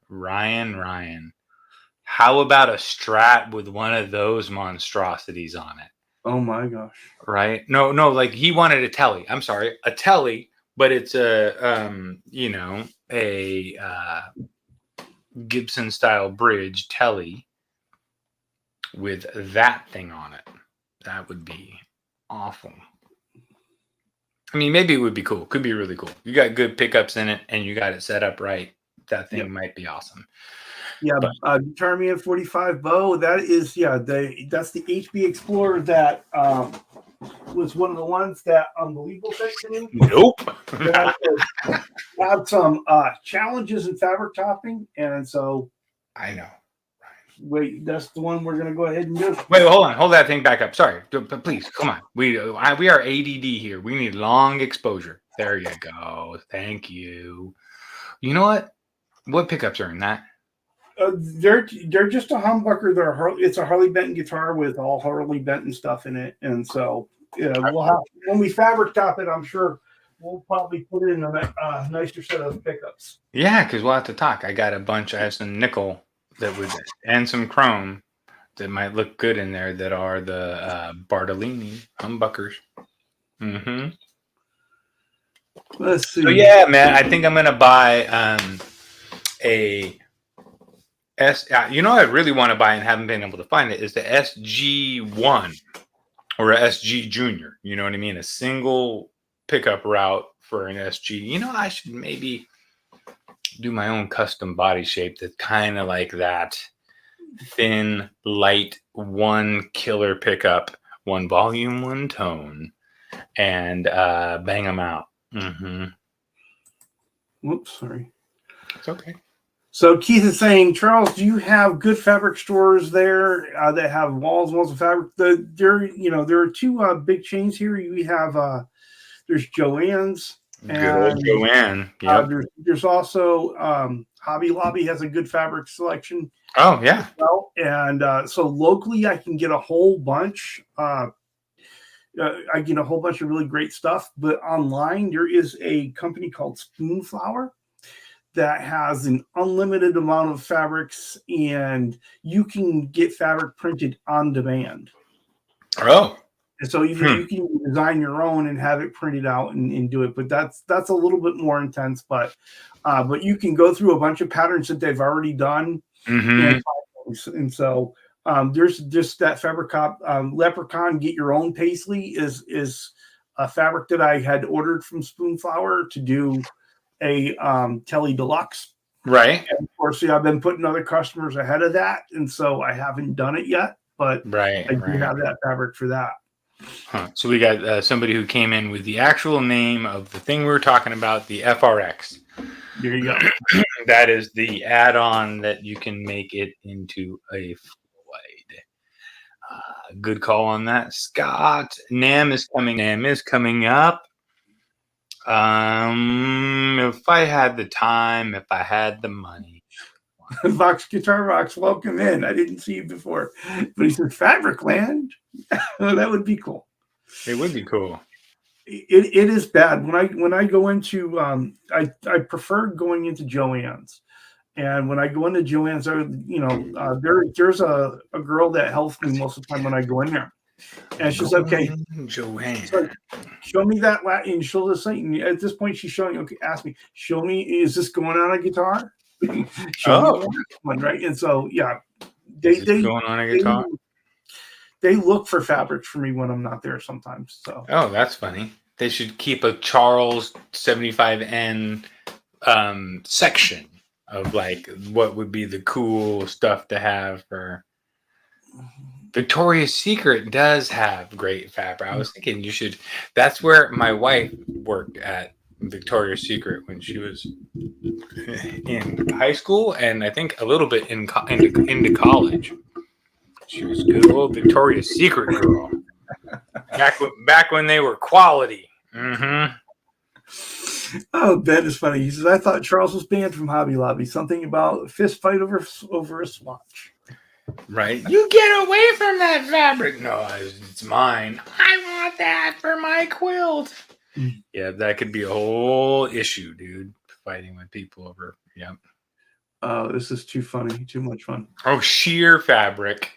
How about a Strat with one of those monstrosities on it? Oh my gosh. Right? No, like he wanted a Telly. I'm sorry, a Telly, but it's a Gibson style bridge Telly with that thing on it. That would be awful. I mean, maybe it would be cool. Could be really cool. You got good pickups in it and you got it set up right. That thing might be awesome. Yeah, Guitar Man 45 Bow. That is, that's the HB Explorer that was one of the ones that Unbelievable sent to me. Nope. That had some challenges in fabric topping, and so I know. wait, that's the one we're gonna go ahead and do. Wait, hold on. Hold that thing back up. Sorry. Please, come on. We are ADD here. We need long exposure. There you go. Thank you. You know what? What pickups are in that? They're just a humbucker. It's a Harley Benton guitar with all Harley Benton stuff in it, and so we'll have, when we fabric top it, I'm sure we'll probably put in a nicer set of pickups. Yeah, because we'll have to talk. I got a bunch. I have some nickel that would, and some chrome that might look good in there that are the Bartolini humbuckers. Mm-hmm. Let's see. So yeah, man, I think I'm gonna buy a S. You know, what I really want to buy and haven't been able to find it is the SG1 or a SG Junior. You know what I mean? A single pickup route for an SG. You know, I should maybe do my own custom body shape that's kind of like that. Thin, light, one killer pickup, one volume, one tone, and bang them out. Mm-hmm. Whoops, sorry. It's okay. So Keith is saying, Charles, do you have good fabric stores there that have walls of fabric? There are two big chains here. You have there's Joann's. Good old Joanne. Yep. There's also Hobby Lobby has a good fabric selection. Oh yeah. Well, and so locally I can get a whole bunch. I get a whole bunch of really great stuff. But online there is a company called Spoonflower that has an unlimited amount of fabrics, and you can get fabric printed on demand. Oh. And so you can design your own and have it printed out and do it, but that's a little bit more intense. But you can go through a bunch of patterns that they've already done, and so there's just that fabric cop Leprechaun. Get your own paisley is a fabric that I had ordered from Spoonflower to do a Kelly Deluxe. Right. And of course, I've been putting other customers ahead of that, and so I haven't done it yet. But I do have that fabric for that. Huh. So we got somebody who came in with the actual name of the thing we were talking about, the FRX. There you go. That is the add-on that you can make it into a Floyd. Good call on that, Scott. NAM is coming up. If I had the time, if I had the money. Vox Guitar Rocks, welcome in. I didn't see you before, but he said Fabric Land. Well, that would be cool. It would be cool. It is bad when I go into I prefer going into Joann's, and when I go into Joann's, there's a girl that helps me most of the time when I go in there, and she's like, okay, Joanne, like, show me that and she'll just say, at this point she's showing, okay, ask me, show me, is this going on a guitar? One, right? And so yeah, they going on a guitar. They look for fabrics for me when I'm not there sometimes. So that's funny. They should keep a Charles 75N section of like what would be the cool stuff to have for. Victoria's Secret does have great fabric. I was thinking you should. That's where my wife worked at Victoria's Secret when she was in high school, and I think a little bit into college. She was a good old Victoria's Secret girl. Back when they were quality. Mm-hmm. Oh, Ben is funny. He says, I thought Charles was banned from Hobby Lobby. Something about a fist fight over a swatch. Right. You get away from that fabric. No, it's mine. I want that for my quilt. Yeah, that could be a whole issue, dude. Fighting with people over. Yeah. Oh, this is too funny. Too much fun. Oh, sheer fabric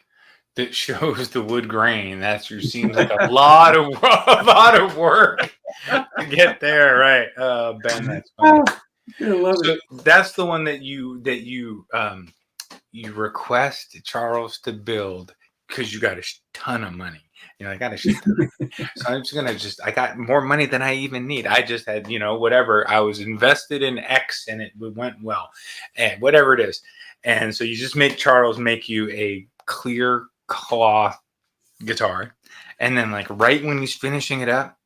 that shows the wood grain. That seems like a lot of work to get there, right? Ben, that's funny. I love it. That's the one that you request Charles to build because you got a ton of money. I got a shit ton. So I'm just gonna I got more money than I even need. I just had, whatever. I was invested in X and it went well, and whatever it is. And so you just make Charles make you a clear cloth guitar, and then like right when he's finishing it up,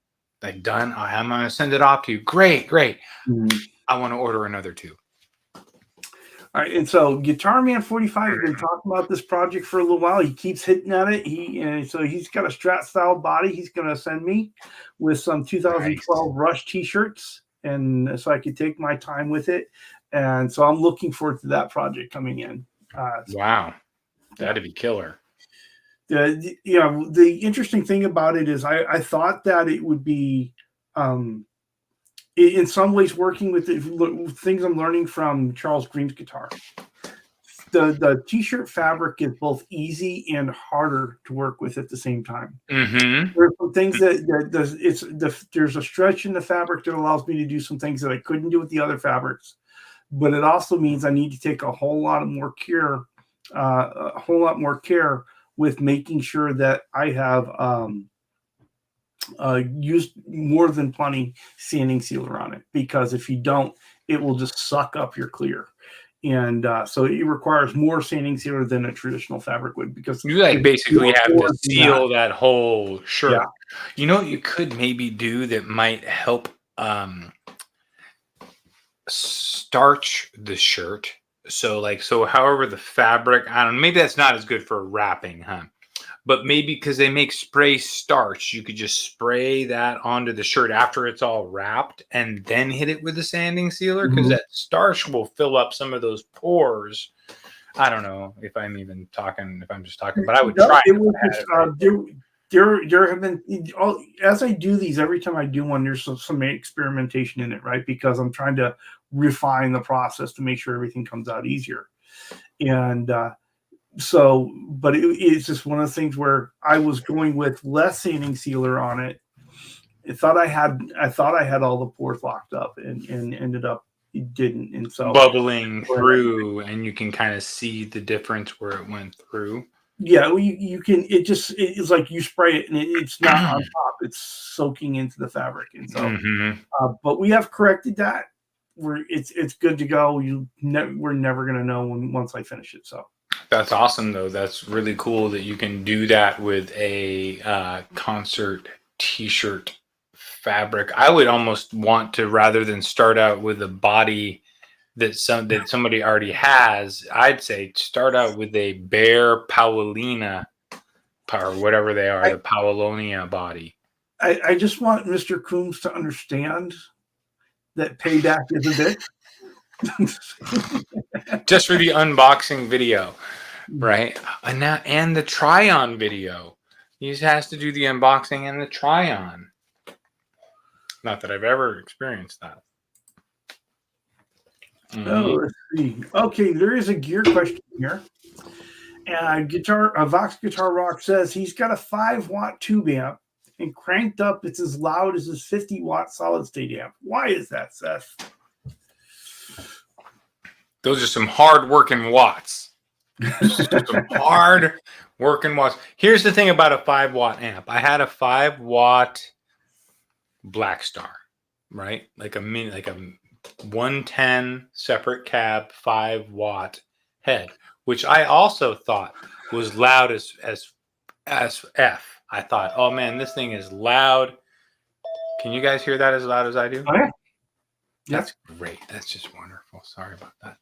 like done, I'm gonna send it off to you. Great. I want to order another 2. All right, and so Guitar Man 45 has been talking about this project for a little while. He keeps hitting at it. So he's got a Strat style body. He's going to send me with some 2012 Rush T-shirts, and so I could take my time with it. And so I'm looking forward to that project coming in. Wow, that'd be killer. The interesting thing about it is I thought that it would be. In some ways, working with the things I'm learning from Charles Green's guitar, the T-shirt fabric is both easy and harder to work with at the same time. Mm-hmm. There's some things there's a stretch in the fabric that allows me to do some things that I couldn't do with the other fabrics, but it also means I need to take a whole lot more care with making sure that I have used more than plenty sanding sealer on it, because if you don't, it will just suck up your clear. And so it requires more sanding sealer than a traditional fabric would, because you like basically have to seal that whole shirt. Yeah. You know what you could maybe do that might help starch the shirt. So however the fabric, I don't know, maybe that's not as good for wrapping, huh? But maybe because they make spray starch, you could just spray that onto the shirt after it's all wrapped and then hit it with a sanding sealer, because that starch will fill up some of those pores. I don't know if I'm just talking, but I would try. There have been, as I do these, every time I do one, there's some experimentation in it, right? Because I'm trying to refine the process to make sure everything comes out easier. And, but it's just one of the things where I was going with less sanding sealer on it. I thought I had all the pores locked up, and ended up it didn't. And so bubbling through, and you can kind of see the difference where it went through. Yeah, well, you can. It's like you spray it, and it's not on top; it's soaking into the fabric. And so, but we have corrected that. It's good to go. We're never going to know once I finish it. So. That's awesome, though. That's really cool that you can do that with a concert T-shirt fabric. I would almost want to, rather than start out with a body that somebody already has, I'd say start out with a Bear Paolina, or whatever they are, the Paolonia body. I just want Mr. Coombs to understand that payback is a bit. Just for the unboxing video, right? And the try-on video. He just has to do the unboxing and the try-on. Not that I've ever experienced that. Oh, let's see. Okay, there is a gear question here. Vox Guitar Rock says he's got a 5-watt tube amp, and cranked up, it's as loud as his 50-watt solid state amp. Why is that, Seth? Those are some hard working watts. Some hard working watts. Here's the thing about a 5-watt amp. I had a 5-watt Black Star, right? Like a 110 separate cab 5-watt head, which I also thought was loud as F. I thought, oh man, this thing is loud. Can you guys hear that as loud as I do? Oh, yeah. That's great. That's just wonderful. Sorry about that.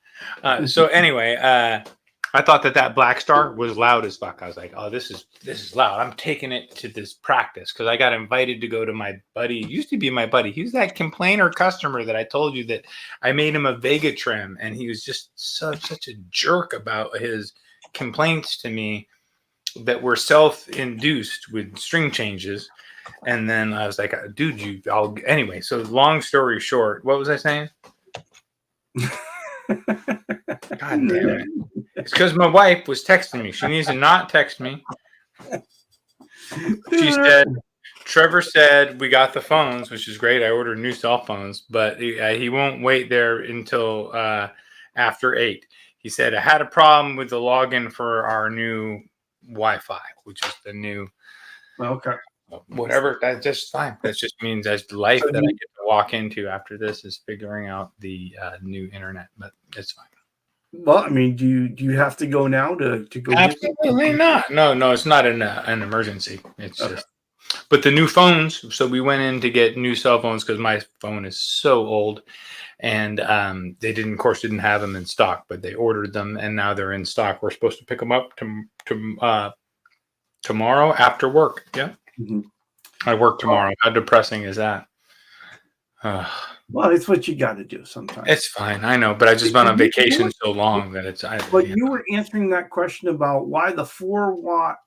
So anyway, I thought that Black Star was loud as fuck. I was like, oh, this is loud. I'm taking it to this practice, because I got invited to go to my buddy. He used to be my buddy. He was that complainer customer that I told you that I made him a Vega trim, and he was just such a jerk about his complaints to me that were self-induced with string changes. And then I was like, dude, anyway. So long story short, what was I saying? God damn it. It's because my wife was texting me. She needs to not text me. She said, Trevor said we got the phones, which is great. I ordered new cell phones, but he won't wait there until after 8. He said, I had a problem with the login for our new Wi-Fi, which is the new. Okay. Whatever, that's just fine. That just means that's the life that I get to walk into after this, is figuring out the new internet, but it's fine. Well, I mean, do you have to go now to go get Absolutely not. No, it's not an emergency. It's Okay. just. But the new phones. So we went in to get new cell phones because my phone is so old, and they didn't, of course, didn't have them in stock, but they ordered them, and now they're in stock. We're supposed to pick them up tomorrow after work. Yeah, Mhm. I work tomorrow. How depressing is that? Well, it's what you got to do sometimes. It's fine, I know, but I just been on vacation so long that it's. But you were answering that question about why the 4-watt.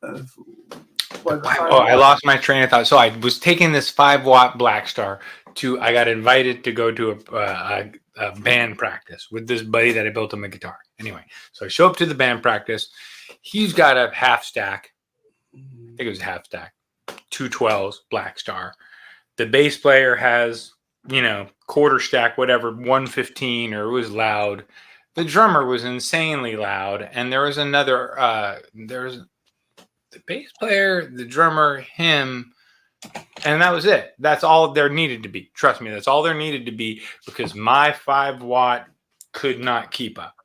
I lost my train of thought. So I was taking this 5-watt Blackstar to. I got invited to go to a band practice with this buddy that I built him a guitar. Anyway, so I show up to the band practice. He's got a half stack. I think it was a half stack, 212s Blackstar. The bass player has, quarter stack, whatever, 115, or it was loud. The drummer was insanely loud, and there was another. There's the bass player, the drummer, him, and that was it. That's all there needed to be. Trust me, that's all there needed to be, because my 5-watt could not keep up.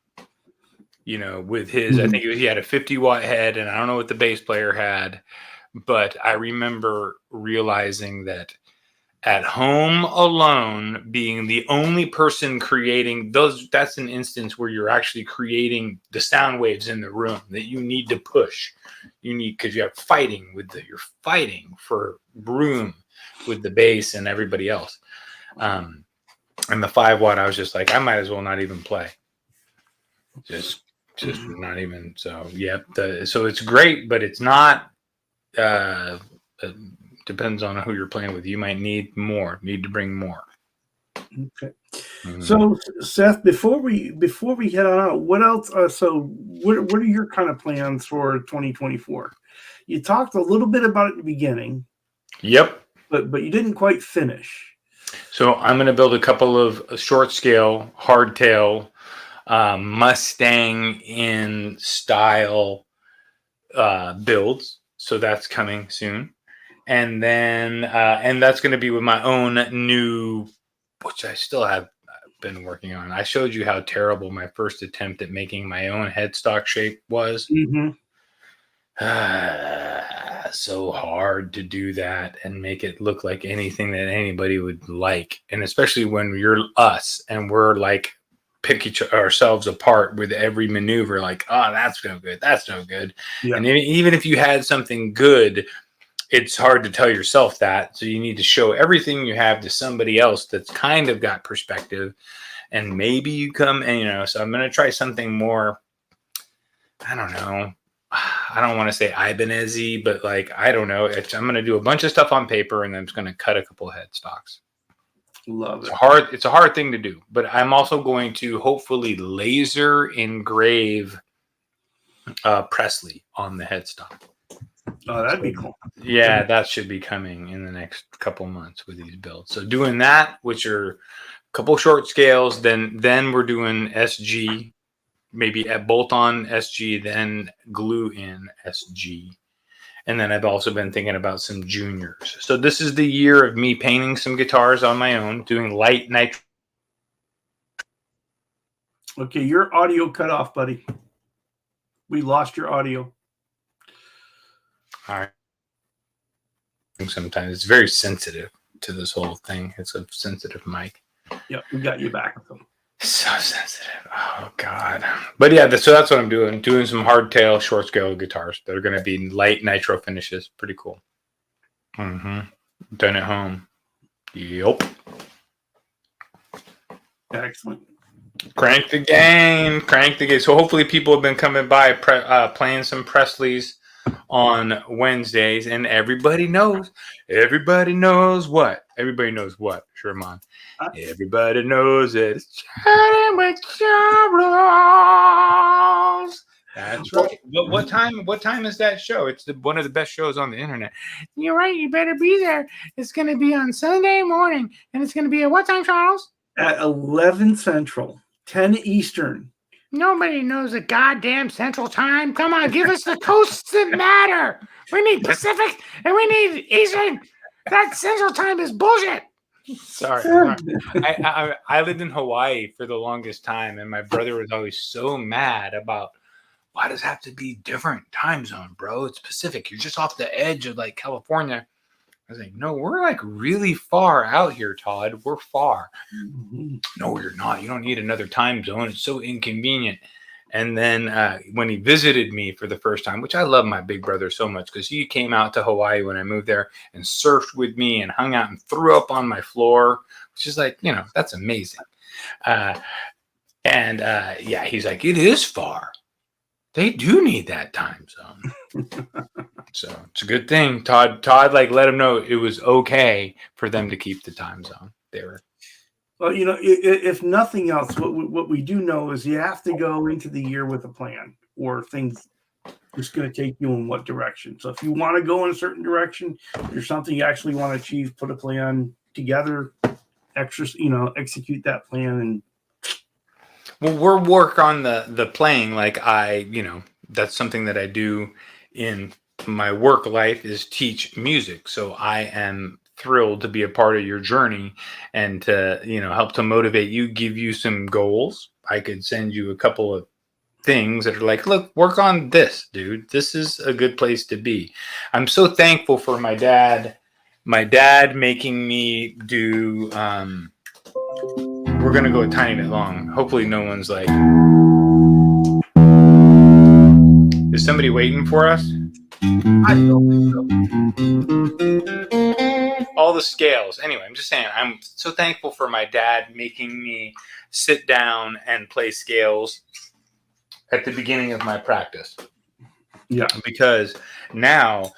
With his, I think he had a 50-watt head, and I don't know what the bass player had, but I remember realizing that at home alone, being the only person creating those, that's an instance where you're actually creating the sound waves in the room that you need to push. Because you're fighting for room with the bass and everybody else. And the 5-watt, I was just like, I might as well not even play. Just not even. So, yeah. So it's great, but it's not, depends on who you're playing with. You might need to bring more. Okay. Mm-hmm. So, Seth, before we head on out, what else? What are your kind of plans for 2024? You talked a little bit about it at the beginning. Yep. But you didn't quite finish. So I'm going to build a couple of short scale, hardtail, Mustang in style builds. So that's coming soon. And then, and that's going to be with my own new, which I still have been working on. I showed you how terrible my first attempt at making my own headstock shape was. Mm-hmm. So hard to do that and make it look like anything that anybody would like. And especially when you're us and we're like, pick ourselves apart with every maneuver, like, oh, that's no good. That's no good. Yeah. And even if you had something good, it's hard to tell yourself that. So you need to show everything you have to somebody else that's kind of got perspective. And maybe you come and, so I'm going to try something more, I don't know. I don't want to say Ibanez-y, but like, I don't know. I'm going to do a bunch of stuff on paper and I'm just going to cut a couple of headstocks. Love it. It's a hard thing to do, but I'm also going to hopefully laser engrave Presley on the headstock. Oh, that'd be cool. Yeah, that should be coming in the next couple months with these builds. So doing that, which are a couple short scales, then we're doing SG, maybe at bolt-on SG, then glue-in SG. And then I've also been thinking about some juniors. So this is the year of me painting some guitars on my own, doing light nitro. Okay, your audio cut off, buddy. We lost your audio. All right. Sometimes it's very sensitive to this whole thing. It's a sensitive mic. Yep, we got you back. So sensitive. Oh, God. But yeah, so that's what I'm doing. Doing some hardtail, short scale guitars that are going to be light nitro finishes. Pretty cool. Mm-hmm. Done at home. Yep. Excellent. Crank the game. So hopefully people have been coming by playing some Presleys on Wednesdays, and everybody knows what? Everybody knows what, Sherman? Everybody knows it. It's chatting with Charles. That's right. But what time is that show? It's one of the best shows on the internet. You're right. You better be there. It's going to be on Sunday morning, and it's going to be at what time, Charles? At 11 Central, 10 Eastern. Nobody knows the goddamn Central Time. Come on, give us the coasts that matter. We need Pacific and we need Eastern. That Central Time is bullshit. Sorry. I lived in Hawaii for the longest time, and my brother was always so mad about why does it have to be different time zone, bro? It's Pacific. You're just off the edge of like California. I was like, no, we're like really far out here, Todd. We're far. No, you're not. You don't need another time zone. It's so inconvenient. And then when he visited me for the first time, which I love my big brother so much because he came out to Hawaii when I moved there and surfed with me and hung out and threw up on my floor, which is like, that's amazing. Yeah, he's like, it is far. They do need that time zone. So it's a good thing. Todd like let him know it was okay for them to keep the time zone. They were. Well, if nothing else, what we do know is you have to go into the year with a plan, or things just going to take you in what direction. So if you want to go in a certain direction, if there's something you actually want to achieve, put a plan together, execute that plan. And well, we'll work on the playing. Like that's something that I do in my work life is teach music. So I am thrilled to be a part of your journey and to help to motivate you, give you some goals. I could send you a couple of things that are like, look, work on this, dude. This is a good place to be. I'm so thankful for my dad making me do we're gonna go a tiny bit long. Hopefully no one's like, is somebody waiting for us? I don't think so. All the scales. Anyway, I'm just saying, I'm so thankful for my dad making me sit down and play scales at the beginning of my practice. Yeah. Because now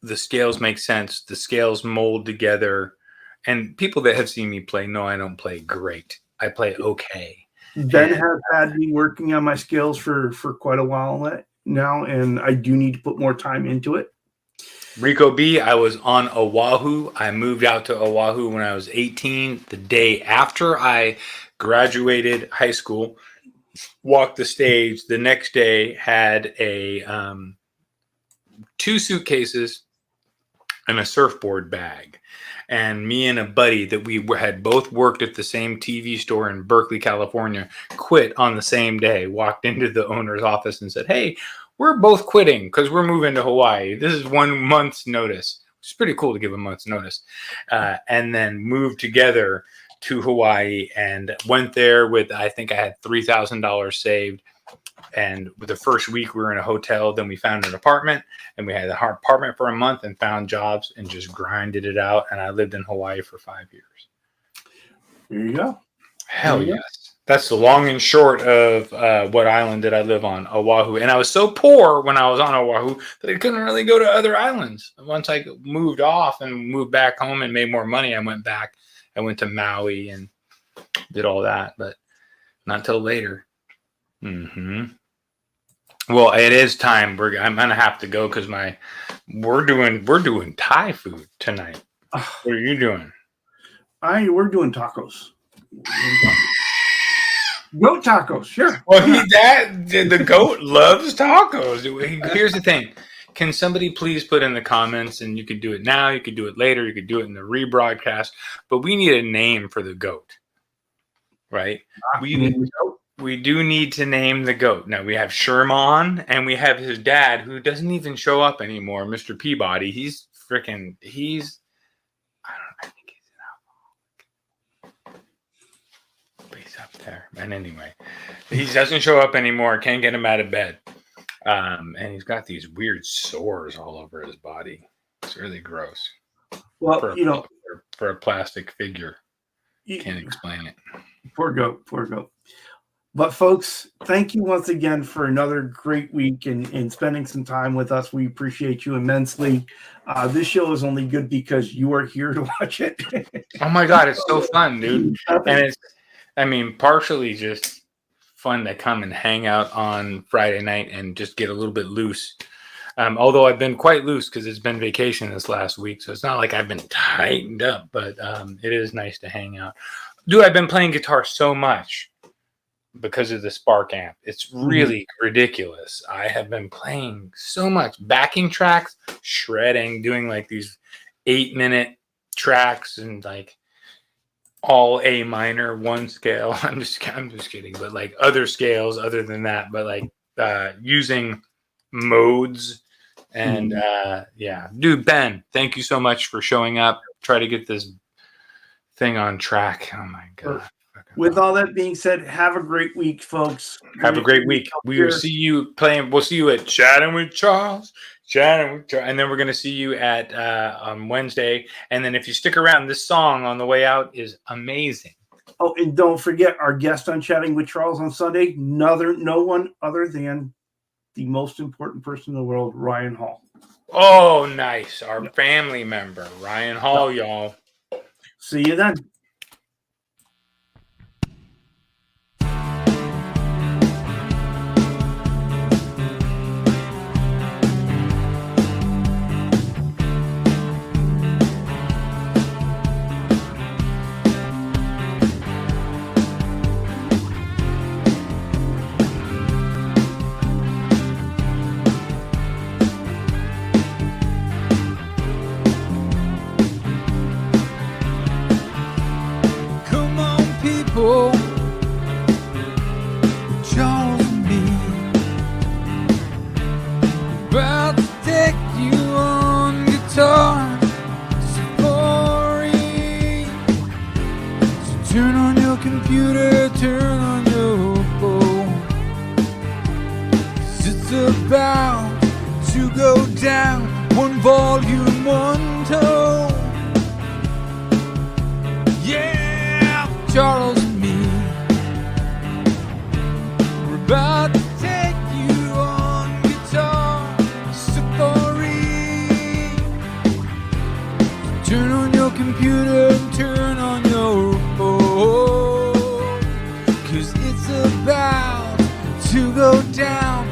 the scales make sense. The scales mold together. And people that have seen me play know I don't play great. I play okay. Ben has had me working on my skills for quite a while now, and I do need to put more time into it. Rico B, I was on Oahu. I moved out to Oahu when I was 18. The day after I graduated high school, walked the stage. The next day had a 2 suitcases and a surfboard bag. And me and a buddy that we had both worked at the same TV store in Berkeley, California, quit on the same day, walked into the owner's office and said, hey, we're both quitting because we're moving to Hawaii. This is 1 month's notice. It's pretty cool to give a month's notice. And then moved together to Hawaii and went there with, I think I had $3,000 saved. And with the first week we were in a hotel, then we found an apartment and we had an apartment for a month and found jobs and just grinded it out. And I lived in Hawaii for 5 years. There you go. Hell yes. That's the long and short of what island did I live on, Oahu. And I was so poor when I was on Oahu that I couldn't really go to other islands. Once I moved off and moved back home and made more money, I went back. I went to Maui and did all that, but not till later. Mm-hmm. Well, it is time. I'm gonna have to go because we're doing Thai food tonight. What are you doing? We're doing tacos. Goat tacos, sure. Well, the goat loves tacos. Here's the thing. Can somebody please put in the comments, and you could do it now, you could do it later, you could do it in the rebroadcast, but we need a name for the goat, right? We do need to name the goat. Now, we have Sherman, and we have his dad, who doesn't even show up anymore, Mr. Peabody. I think he's an alcoholic. But he's up there. And anyway, he doesn't show up anymore. Can't get him out of bed. And he's got these weird sores all over his body. It's really gross. Well, for a plastic figure. Can't explain it. Poor goat. But folks, thank you once again for another great week and spending some time with us. We appreciate you immensely. This show is only good because you are here to watch it. Oh my God, it's so fun, dude. And it's, partially just fun to come and hang out on Friday night and just get a little bit loose. Although I've been quite loose because it's been vacation this last week. So it's not like I've been tightened up, but it is nice to hang out. Dude, I've been playing guitar so much because of the Spark amp. It's really ridiculous. I have been playing so much backing tracks, shredding, doing like these 8-minute tracks and like all A minor, one scale. I'm just kidding, but like other scales other than that, but like using modes and yeah, dude, Ben, thank you so much for showing up. Try to get this thing on track. Oh my god. With all that being said, have a great week, folks. Have a great week. We will see you playing. We'll see you at Chatting with Charles. And then we're going to see you at on Wednesday. And then if you stick around, this song on the way out is amazing. Oh, and don't forget our guest on Chatting with Charles on Sunday. No one other than the most important person in the world, Ryan Hall. Oh, nice. Our family member, Ryan Hall, y'all. See you then. Charles and me about to take you on guitar safari. So turn on your computer, turn on your phone, 'cause it's about to go down. One volume, one tone. Yeah, Charles and me, we're about to take you on guitar safari. So turn on your computer and turn on your phone, 'cause it's about to go down.